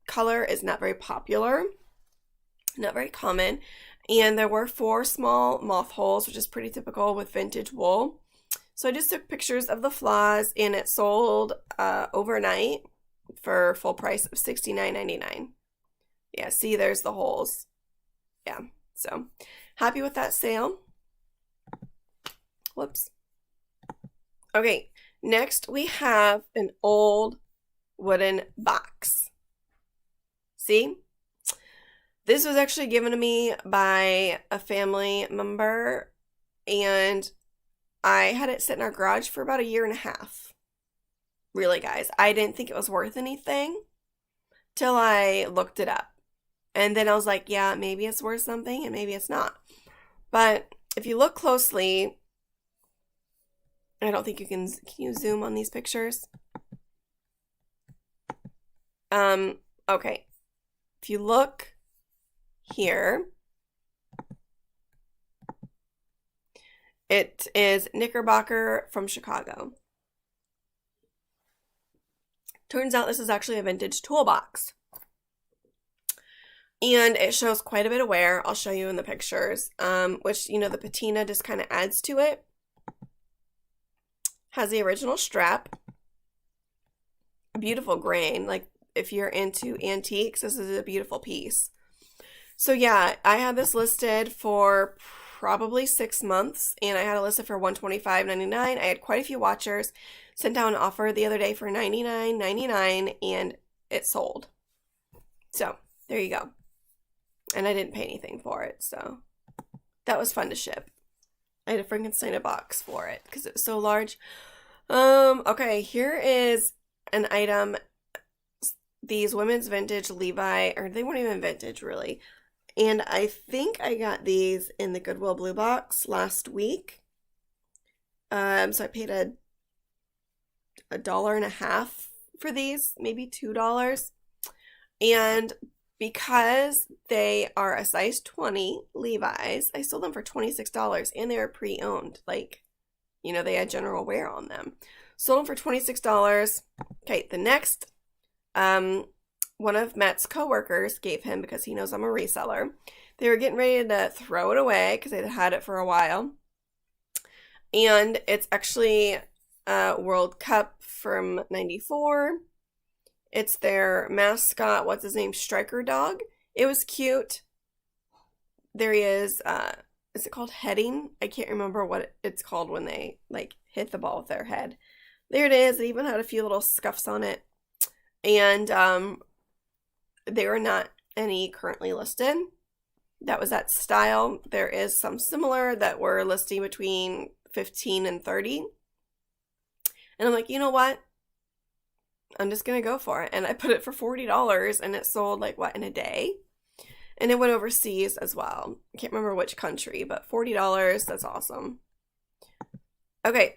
color is not very popular, not very common, and there were 4 small moth holes, which is pretty typical with vintage wool. So I just took pictures of the flaws, and it sold overnight for full price of $69.99. Yeah, see, there's the holes. Yeah, so happy with that sale. Whoops. Okay, next we have an old wooden box. See? This was actually given to me by a family member, and I had it sit in our garage for about 1.5 years. Really, guys, I didn't think it was worth anything till I looked it up. And then I was like, yeah, maybe it's worth something and maybe it's not. But if you look closely, I don't think you can you zoom on these pictures? Okay. If you look here, it is Knickerbocker from Chicago. Turns out this is actually a vintage toolbox. And it shows quite a bit of wear. I'll show you in the pictures, which, you know, the patina just kind of adds to it. Has the original strap. A beautiful grain. Like, if you're into antiques, this is a beautiful piece. So yeah, I had this listed for probably 6 months, and I had it listed for $125.99. I had quite a few watchers. Sent out an offer the other day for $99.99, and it sold. So there you go. And I didn't pay anything for it, so that was fun to ship. I had to Frankenstein a box for it because it was so large. Okay, here is an item. These women's vintage Levi, or they weren't even vintage really. And I think I got these in the Goodwill Blue Box last week. So I paid $1.50 for these, maybe $2. And because they are a size 20 Levi's, I sold them for $26, and they were pre-owned. Like, you know, they had general wear on them. Sold them for $26. Okay, the next, one of Matt's coworkers gave him, because he knows I'm a reseller. They were getting ready to throw it away because they'd had it for a while. And it's actually World Cup from '94. It's their mascot, what's his name, Striker Dog. It was cute. There he is it called heading? I can't remember what it's called when they, like, hit the ball with their head. There it is. It even had a few little scuffs on it. And there are not any currently listed. That was that style. There is some similar that were listing between $15 and $30. And I'm like, you know what? I'm just going to go for it. And I put it for $40, and it sold, like, what, in a day? And it went overseas as well. I can't remember which country, but $40, that's awesome. Okay,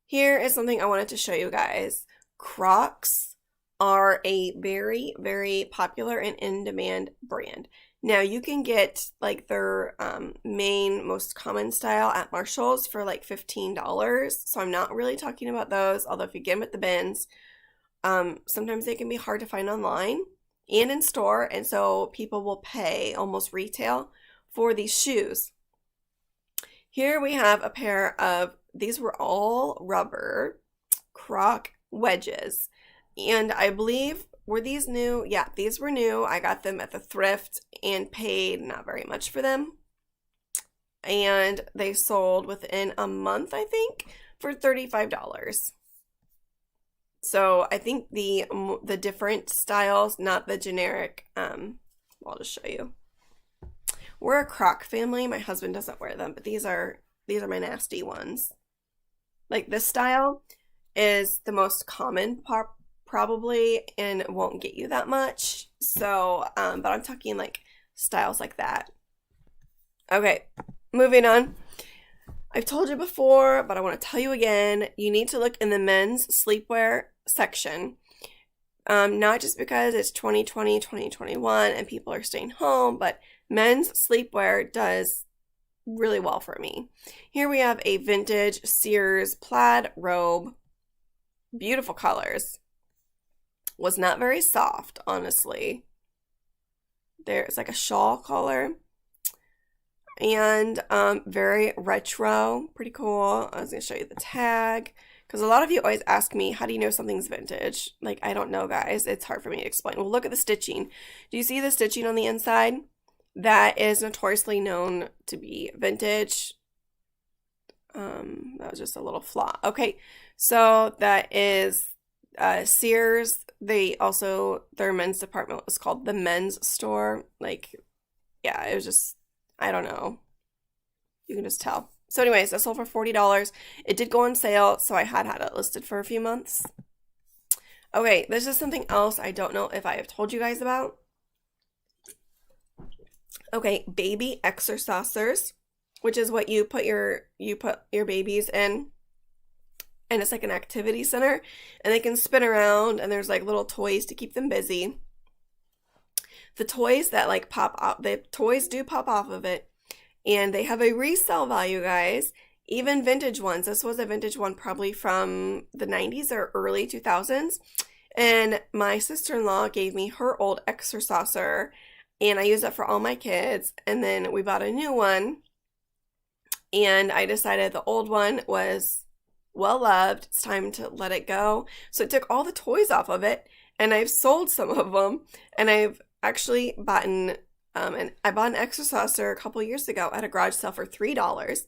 here is something I wanted to show you guys. Crocs are a very, very popular and in-demand brand. Now, you can get like their main, most common style at Marshall's for like $15. So I'm not really talking about those, although if you get them at the bins, sometimes they can be hard to find online and in store. And so people will pay almost retail for these shoes. Here we have a pair of, these were all rubber Croc wedges. And I believe, were these new? Yeah, these were new. I got them at the thrift and paid not very much for them. And they sold within a month, I think, for $35. So I think the different styles, not the generic, I'll just show you. We're a Croc family. My husband doesn't wear them, but these are my nasty ones. Like this style is the most common probably and won't get you that much. So, but I'm talking like styles like that. Okay, moving on. I've told you before, but I want to tell you again, you need to look in the men's sleepwear section. Not just because it's 2020, 2021 and people are staying home, but men's sleepwear does really well for me. Here we have a vintage Sears plaid robe. Beautiful colors. Was not very soft, honestly. There's like a shawl color. And very retro. Pretty cool. I was going to show you the tag. Because a lot of you always ask me, how do you know something's vintage? Like, I don't know, guys. It's hard for me to explain. Well, look at the stitching. Do you see the stitching on the inside? That is notoriously known to be vintage. That was just a little flaw. Okay, so that is Sears. They also, their men's department was called the men's store. Like, yeah, it was just, I don't know. You can just tell. So anyways, that sold for $40. It did go on sale, so I had it listed for a few months. Okay, this is something else I don't know if I have told you guys about. Okay, baby exercisers, which is what you put your babies in. And it's like an activity center, and they can spin around, and there's like little toys to keep them busy. The toys that like pop out, the toys do pop off of it, and they have a resale value, guys. Even vintage ones. This was a vintage one probably from the 90s or early 2000s. And my sister-in-law gave me her old exerciser, and I used it for all my kids. And then we bought a new one, and I decided the old one was well loved. It's time to let it go. So I took all the toys off of it, and I've sold some of them. And I've actually bought and I bought an exerciser a couple years ago at a garage sale for $3.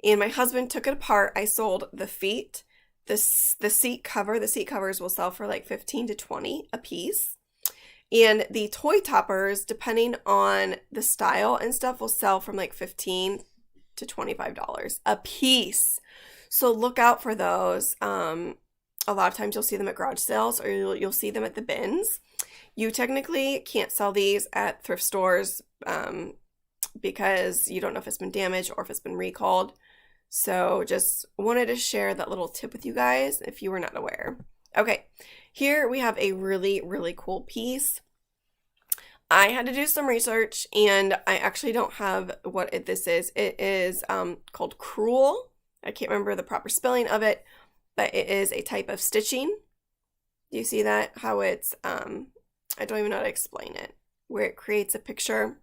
And my husband took it apart. I sold the feet, the seat cover. The seat covers will sell for like $15 to $20 a piece. And the toy toppers, depending on the style and stuff, will sell from like $15 to $25 a piece. So look out for those. A lot of times you'll see them at garage sales, or you'll see them at the bins. You technically can't sell these at thrift stores because you don't know if it's been damaged or if it's been recalled. So just wanted to share that little tip with you guys if you were not aware. Okay, here we have a really, really cool piece. I had to do some research, and I actually don't have what this is. It is called crewel. I can't remember the proper spelling of it, but it is a type of stitching. Do you see that? How it's, I don't even know how to explain it, where it creates a picture.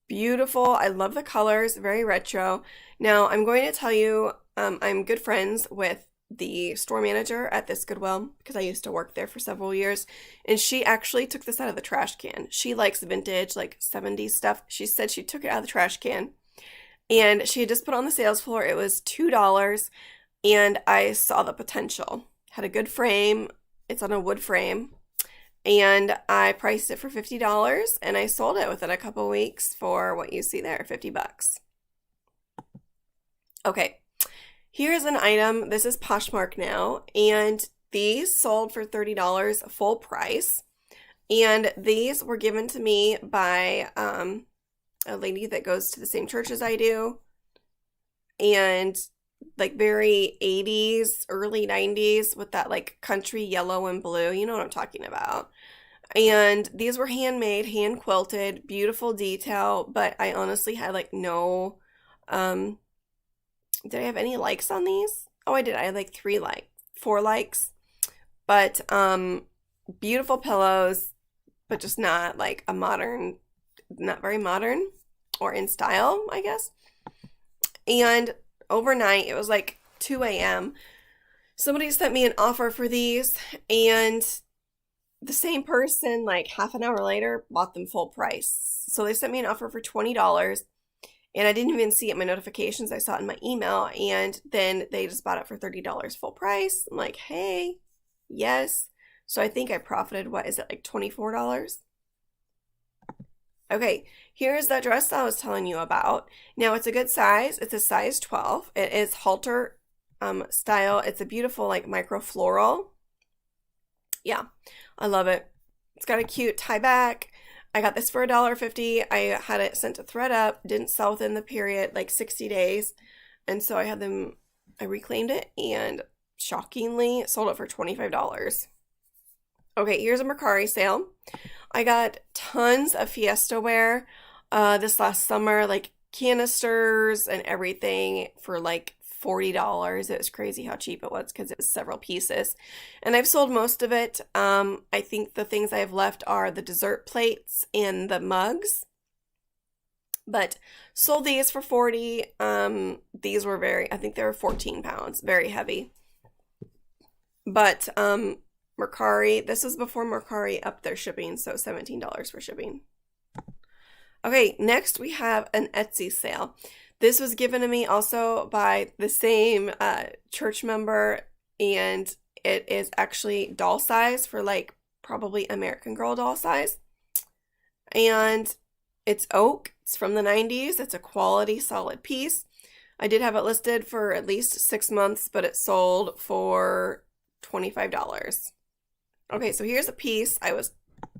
Beautiful. I love the colors, very retro. Now, I'm going to tell you, I'm good friends with the store manager at this Goodwill because I used to work there for several years, and she actually took this out of the trash can. She likes vintage, like 70s stuff. She said she took it out of the trash can, and she had just put it on the sales floor. It was $2, and I saw the potential. Had a good frame. It's on a wood frame. And I priced it for $50, and I sold it within a couple weeks for what you see there, $50. Okay, here's an item. This is Poshmark now, and these sold for $30 full price. And these were given to me by a lady that goes to the same church as I do. and like very 80s, early 90s with that like country yellow and blue. You know what I'm talking about. And these were handmade, hand quilted, beautiful detail, but I honestly had like no, um, did I have any likes on these? Oh, I did. I had like 4 likes, but, beautiful pillows, but just not like a modern, not very modern or in style, I guess. And overnight, it was like 2 a.m. Somebody sent me an offer for these, and the same person, like half an hour later, bought them full price. So they sent me an offer for $20, and I didn't even see it in my notifications. I saw it in my email, and then they just bought it for $30 full price. I'm like, hey, yes. So I think I profited, what is it, like $24? Okay, here's that dress that I was telling you about. Now it's a good size. It's a size 12. It is halter style. It's a beautiful like micro floral. Yeah, I love it. It's got a cute tie back. I got this for $1.50. I had it sent to ThredUP. Didn't sell within the period, like 60 days. And so I reclaimed it and shockingly sold it for $25. Okay, here's a Mercari sale. I got tons of Fiesta wear this last summer, like canisters and everything for like $40. It was crazy how cheap it was because it was several pieces. And I've sold most of it. I think the things I have left are the dessert plates and the mugs. But sold these for 40. These were I think they were 14 pounds, very heavy. But Mercari, this was before Mercari upped their shipping, so $17 for shipping. Okay, next we have an Etsy sale. This was given to me also by the same church member, and it is actually doll size for like probably American Girl doll size. And it's oak. It's from the 90s. It's a quality solid piece. I did have it listed for at least 6 months, but it sold for $25. Okay, so here's a piece I was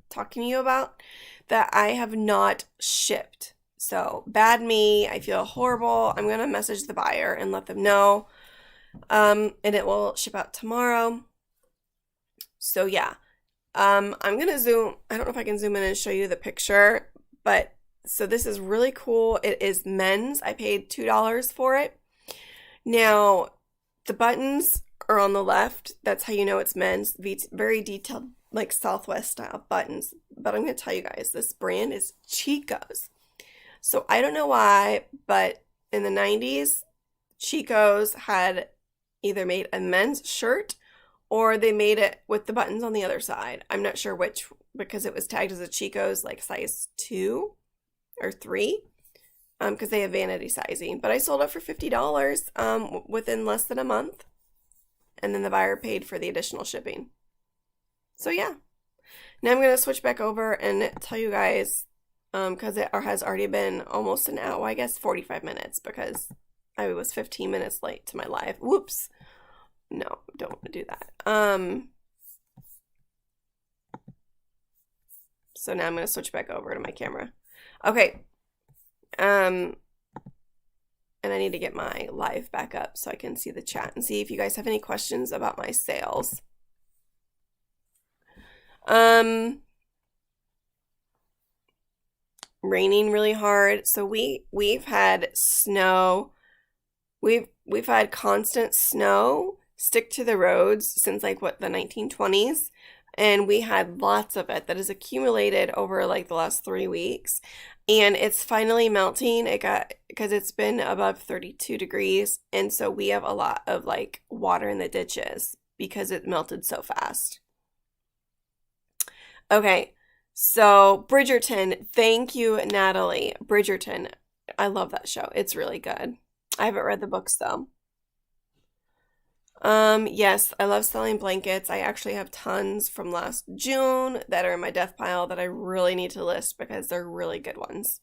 talking to you about that I have not shipped. So, bad me. I feel horrible. I'm going to message the buyer and let them know. And it will ship out tomorrow. So, yeah. I'm going to zoom. I don't know if I can zoom in and show you the picture, but so this is really cool. It is men's. I paid $2 for it. Now, the buttons are on the left. That's how you know it's men's. Very detailed, like Southwest style buttons. But I'm going to tell you guys, this brand is Chico's. So I don't know why, but in the 90s, Chico's had either made a men's shirt or they made it with the buttons on the other side. I'm not sure which, because it was tagged as a Chico's like size 2 or 3. Because they have vanity sizing. But I sold it for $50 within less than a month. And then the buyer paid for the additional shipping. So yeah. Now I'm going to switch back over and tell you guys, because it has already been almost an hour, I guess 45 minutes, because I was 15 minutes late to my live. Whoops. No, don't want to do that. So now I'm going to switch back over to my camera. Okay. And I need to get my live back up so I can see the chat and see if you guys have any questions about my sales. Raining really hard. So we've had snow. We've had constant snow stick to the roads since like what, the 1920s. And we had lots of it that has accumulated over like the last 3 weeks. And it's finally melting. Because it's been above 32 degrees. And so we have a lot of like water in the ditches because it melted so fast. Okay, so Bridgerton. Thank you, Natalie. Bridgerton. I love that show. It's really good. I haven't read the books though. Yes, I love selling blankets. I actually have tons from last June that are in my death pile that I really need to list because they're really good ones.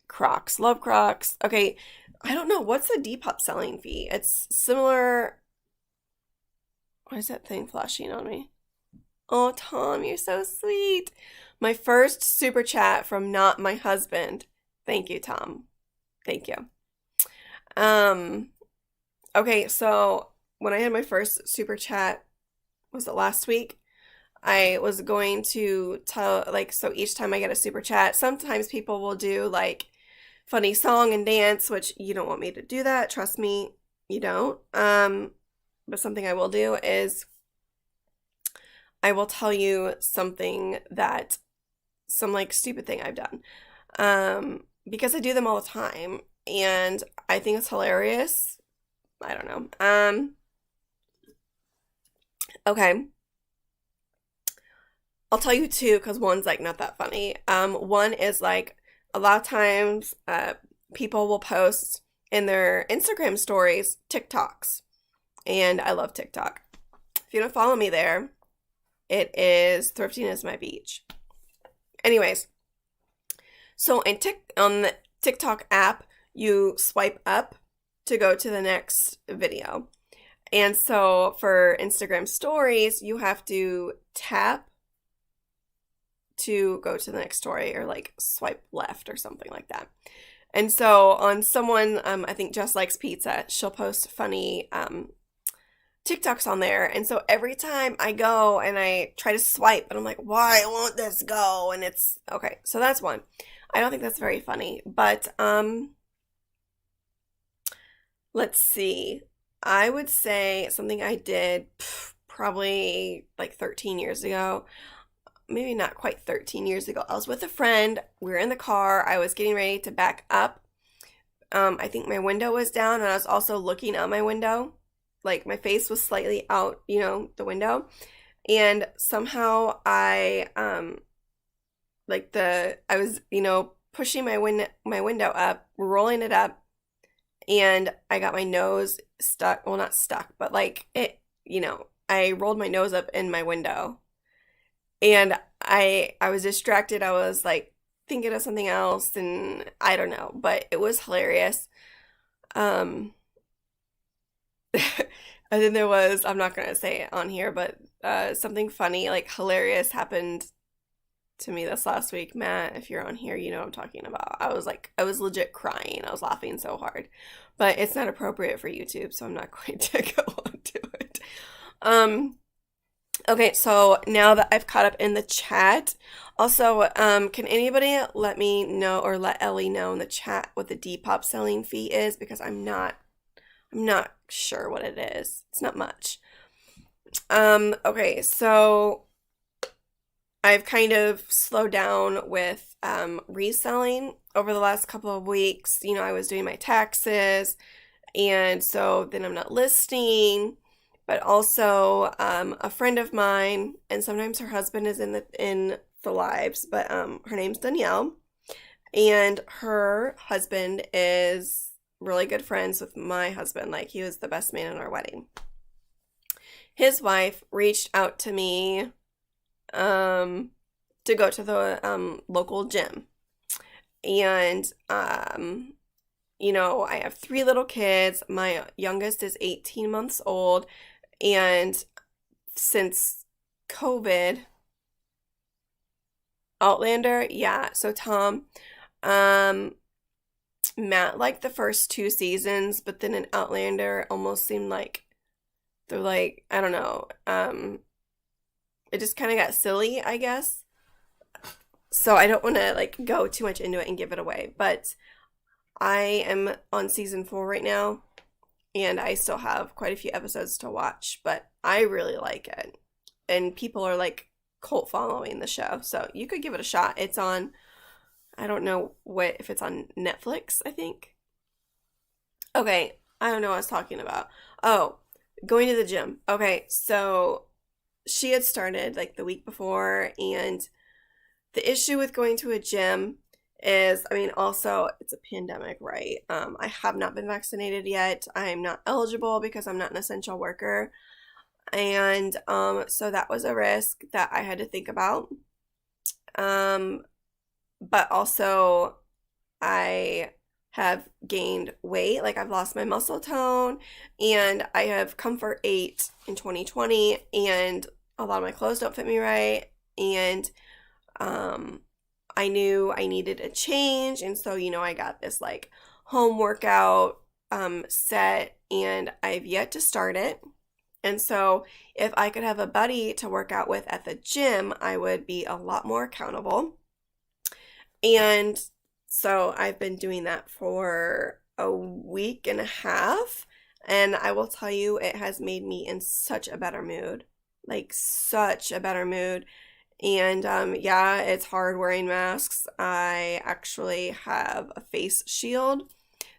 Crocs. Love Crocs. Okay, I don't know. What's the Depop selling fee? It's similar. Why is that thing flashing on me? Oh, Tom, you're so sweet. My first super chat from not my husband. Thank you, Tom. Thank you. Um, okay, so when I had my first super chat, was it last week? I was going to tell, like, so each time I get a super chat, sometimes people will do like funny song and dance, which you don't want me to do that. Trust me, you don't. But something I will do is I will tell you something that some like stupid thing I've done. Because I do them all the time and I think it's hilarious. I don't know. Okay. I'll tell you two because one's like not that funny. One is like a lot of times people will post in their Instagram stories TikToks, and I love TikTok. If you don't follow me there, it is Thrifting is my beach. Anyways, so on the TikTok app, you swipe up to go to the next video. And so for Instagram stories, you have to tap to go to the next story or like swipe left or something like that. And so on someone, I think Jess Likes Pizza, she'll post funny TikToks on there. And so every time I go and I try to swipe and I'm like, why won't this go? And it's okay. So that's one. I don't think that's very funny, but let's see. I would say something I did probably like 13 years ago. Maybe not quite 13 years ago. I was with a friend. We were in the car. I was getting ready to back up. I think my window was down and I was also looking out my window. Like my face was slightly out, the window. And somehow I was, pushing my window up, rolling it up, and I got my nose stuck. Well, not stuck, but like it, I rolled my nose up in my window. And I was distracted. I was like thinking of something else and I don't know, but it was hilarious. Um and then there was, I'm not gonna say it on here, but something funny, like hilarious happened to me this last week. Matt, if you're on here, you know what I'm talking about. I was legit crying. I was laughing so hard. But it's not appropriate for YouTube, so I'm not going to go on to it. Okay, so now that I've caught up in the chat, also, can anybody let me know or let Ellie know in the chat what the Depop selling fee is? Because I'm not sure what it is. It's not much. Okay, so I've kind of slowed down with reselling over the last couple of weeks. I was doing my taxes, and so then I'm not listing. But also a friend of mine, and sometimes her husband is in the lives, but her name's Danielle, and her husband is really good friends with my husband. Like he was the best man in our wedding. His wife reached out to me to go to the local gym, and I have 3 little kids. My youngest is 18 months old. And since COVID, Outlander, yeah. So Tom, Matt liked the first 2 seasons, but then in Outlander almost seemed like they're like, I don't know, it just kind of got silly, I guess. So I don't want to like go too much into it and give it away, but I am on season 4 right now. And I still have quite a few episodes to watch, but I really like it. And people are like cult following the show. So you could give it a shot. It's on, I don't know if it's on Netflix, I think. Okay, I don't know what I was talking about. Oh, going to the gym. Okay, so she had started like the week before, and the issue with going to a gym is, also it's a pandemic, right? I have not been vaccinated yet. I'm not eligible because I'm not an essential worker. And so that was a risk that I had to think about. But also I have gained weight. Like I've lost my muscle tone, and I have Comfort 8 in 2020, and a lot of my clothes don't fit me right. And I knew I needed a change, and so I got this like home workout set, and I've yet to start it. And so if I could have a buddy to work out with at the gym, I would be a lot more accountable. And so I've been doing that for a week and a half. And I will tell you, it has made me in such a better mood. Like, such a better mood. And yeah, it's hard wearing masks. I actually have a face shield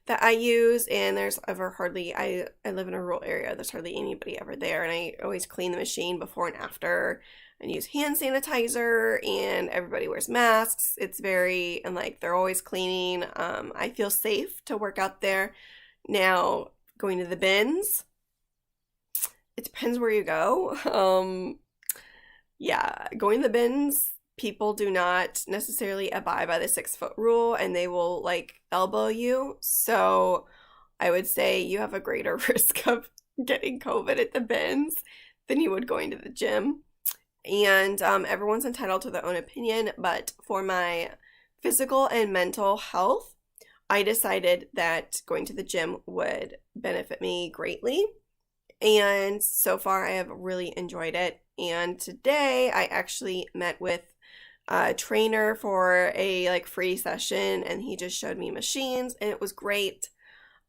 that I use, and there's ever hardly, I live in a rural area, there's hardly anybody ever there, and I always clean the machine before and after, and use hand sanitizer, and everybody wears masks. It's very, and like, they're always cleaning. I feel safe to work out there. Now, going to the bins, it depends where you go. Yeah, going to the bins, people do not necessarily abide by the 6-foot rule, and they will like elbow you. So I would say you have a greater risk of getting COVID at the bins than you would going to the gym. And everyone's entitled to their own opinion, but for my physical and mental health, I decided that going to the gym would benefit me greatly. And so far, I have really enjoyed it. And today, I actually met with a trainer for a like free session, and he just showed me machines, and it was great.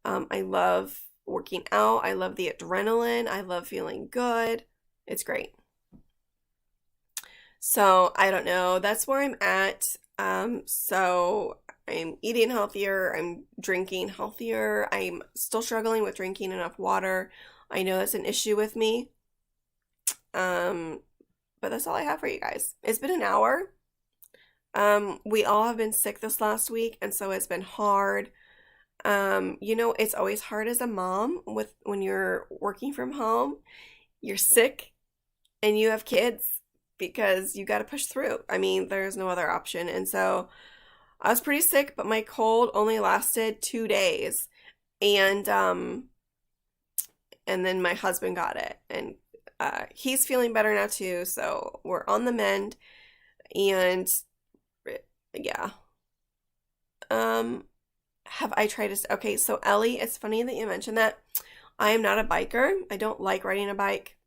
I love working out. I love the adrenaline. I love feeling good. It's great. So I don't know. That's where I'm at. So I'm eating healthier. I'm drinking healthier. I'm still struggling with drinking enough water. I know that's an issue with me. But that's all I have for you guys. It's been an hour. We all have been sick this last week, and so it's been hard. It's always hard as a mom when you're working from home. You're sick and you have kids because you got to push through. I mean, there's no other option. And so I was pretty sick, but my cold only lasted 2 days. And then my husband got it, and he's feeling better now too, so we're on the mend. And yeah. Have I tried to, okay, so Ellie, it's funny that you mentioned that. I am not a biker. I don't like riding a bike.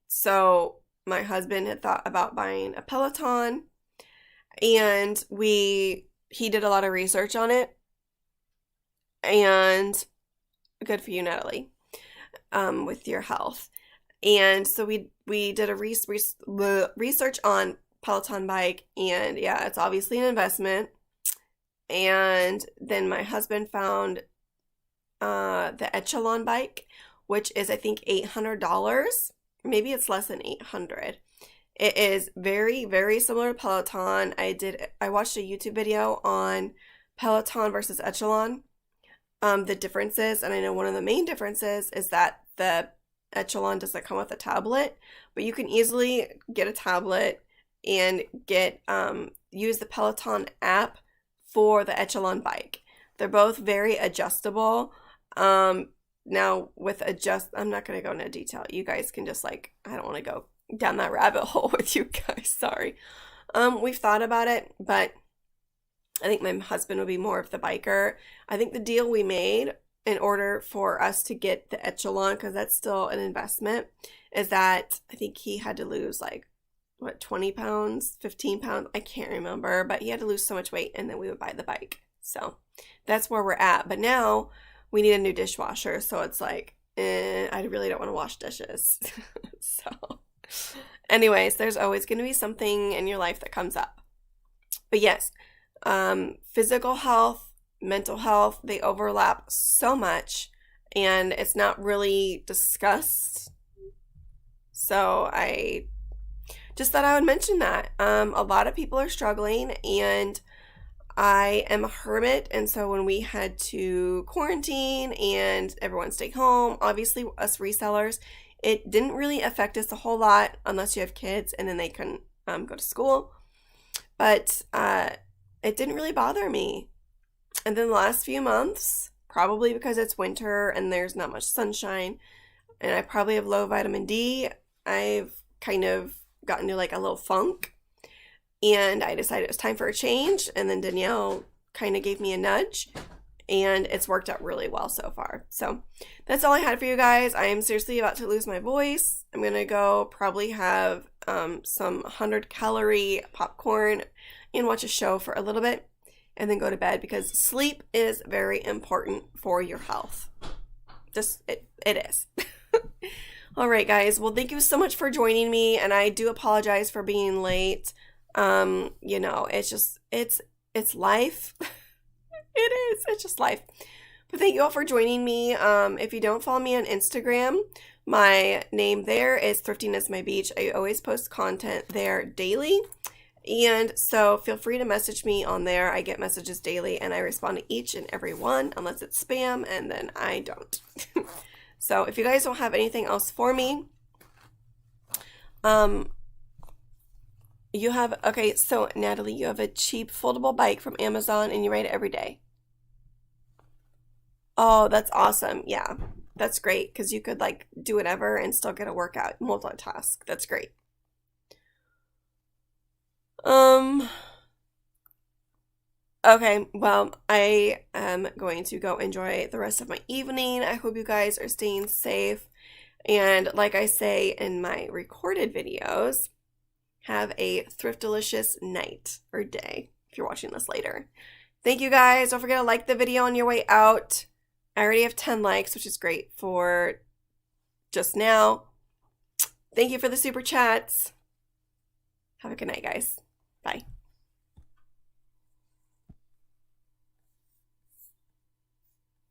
So my husband had thought about buying a Peloton, and he did a lot of research on it, and good for you, Natalie, with your health. And so we did a research on Peloton bike, and yeah, it's obviously an investment. And then my husband found the Echelon bike, which is I think $800. Maybe it's less than $800. It is very, very similar to Peloton. I watched a YouTube video on Peloton versus Echelon. The differences, and I know one of the main differences is that the Echelon doesn't come with a tablet, but you can easily get a tablet and use the Peloton app for the Echelon bike. They're both very adjustable. Now with I'm not going to go into detail. You guys can just I don't want to go down that rabbit hole with you guys. Sorry. We've thought about it, but I think my husband would be more of the biker. I think the deal we made in order for us to get the Echelon, because that's still an investment, is that I think he had to lose 20 pounds, 15 pounds, I can't remember, but he had to lose so much weight, and then we would buy the bike. So that's where we're at. But now we need a new dishwasher, so it's I really don't want to wash dishes. So anyways, there's always going to be something in your life that comes up. But yes, physical health, mental health, they overlap so much, and it's not really discussed. So I just thought I would mention that. A lot of people are struggling, and I am a hermit, and so when we had to quarantine and everyone stayed home, obviously us resellers, it didn't really affect us a whole lot unless you have kids and then they couldn't go to school. But it didn't really bother me. And then the last few months, probably because it's winter and there's not much sunshine, and I probably have low vitamin D, I've kind of gotten to a little funk. And I decided it was time for a change, and then Danielle kind of gave me a nudge, and it's worked out really well so far. So that's all I had for you guys. I am seriously about to lose my voice. I'm gonna go probably have some 100-calorie popcorn and watch a show for a little bit and then go to bed, because sleep is very important for your health. Just it is. All right, guys. Well, thank you so much for joining me, and I do apologize for being late. You know, it's life. It is. It's just life. But thank you all for joining me. If you don't follow me on Instagram, my name there is Thrifting is My Beach. I always post content there daily. And so feel free to message me on there. I get messages daily and I respond to each and every one, unless it's spam, and then I don't. So if you guys don't have anything else for me, you have, okay, so Natalie, you have a cheap foldable bike from Amazon and you ride it every day. Oh, that's awesome. Yeah, that's great, because you could like do whatever and still get a workout, multitask. That's great. Okay, well, I am going to go enjoy the rest of my evening. I hope you guys are staying safe. And like I say in my recorded videos, have a thriftalicious night or day if you're watching this later. Thank you guys. Don't forget to like the video on your way out. I already have 10 likes, which is great for just now. Thank you for the super chats. Have a good night, guys. Bye.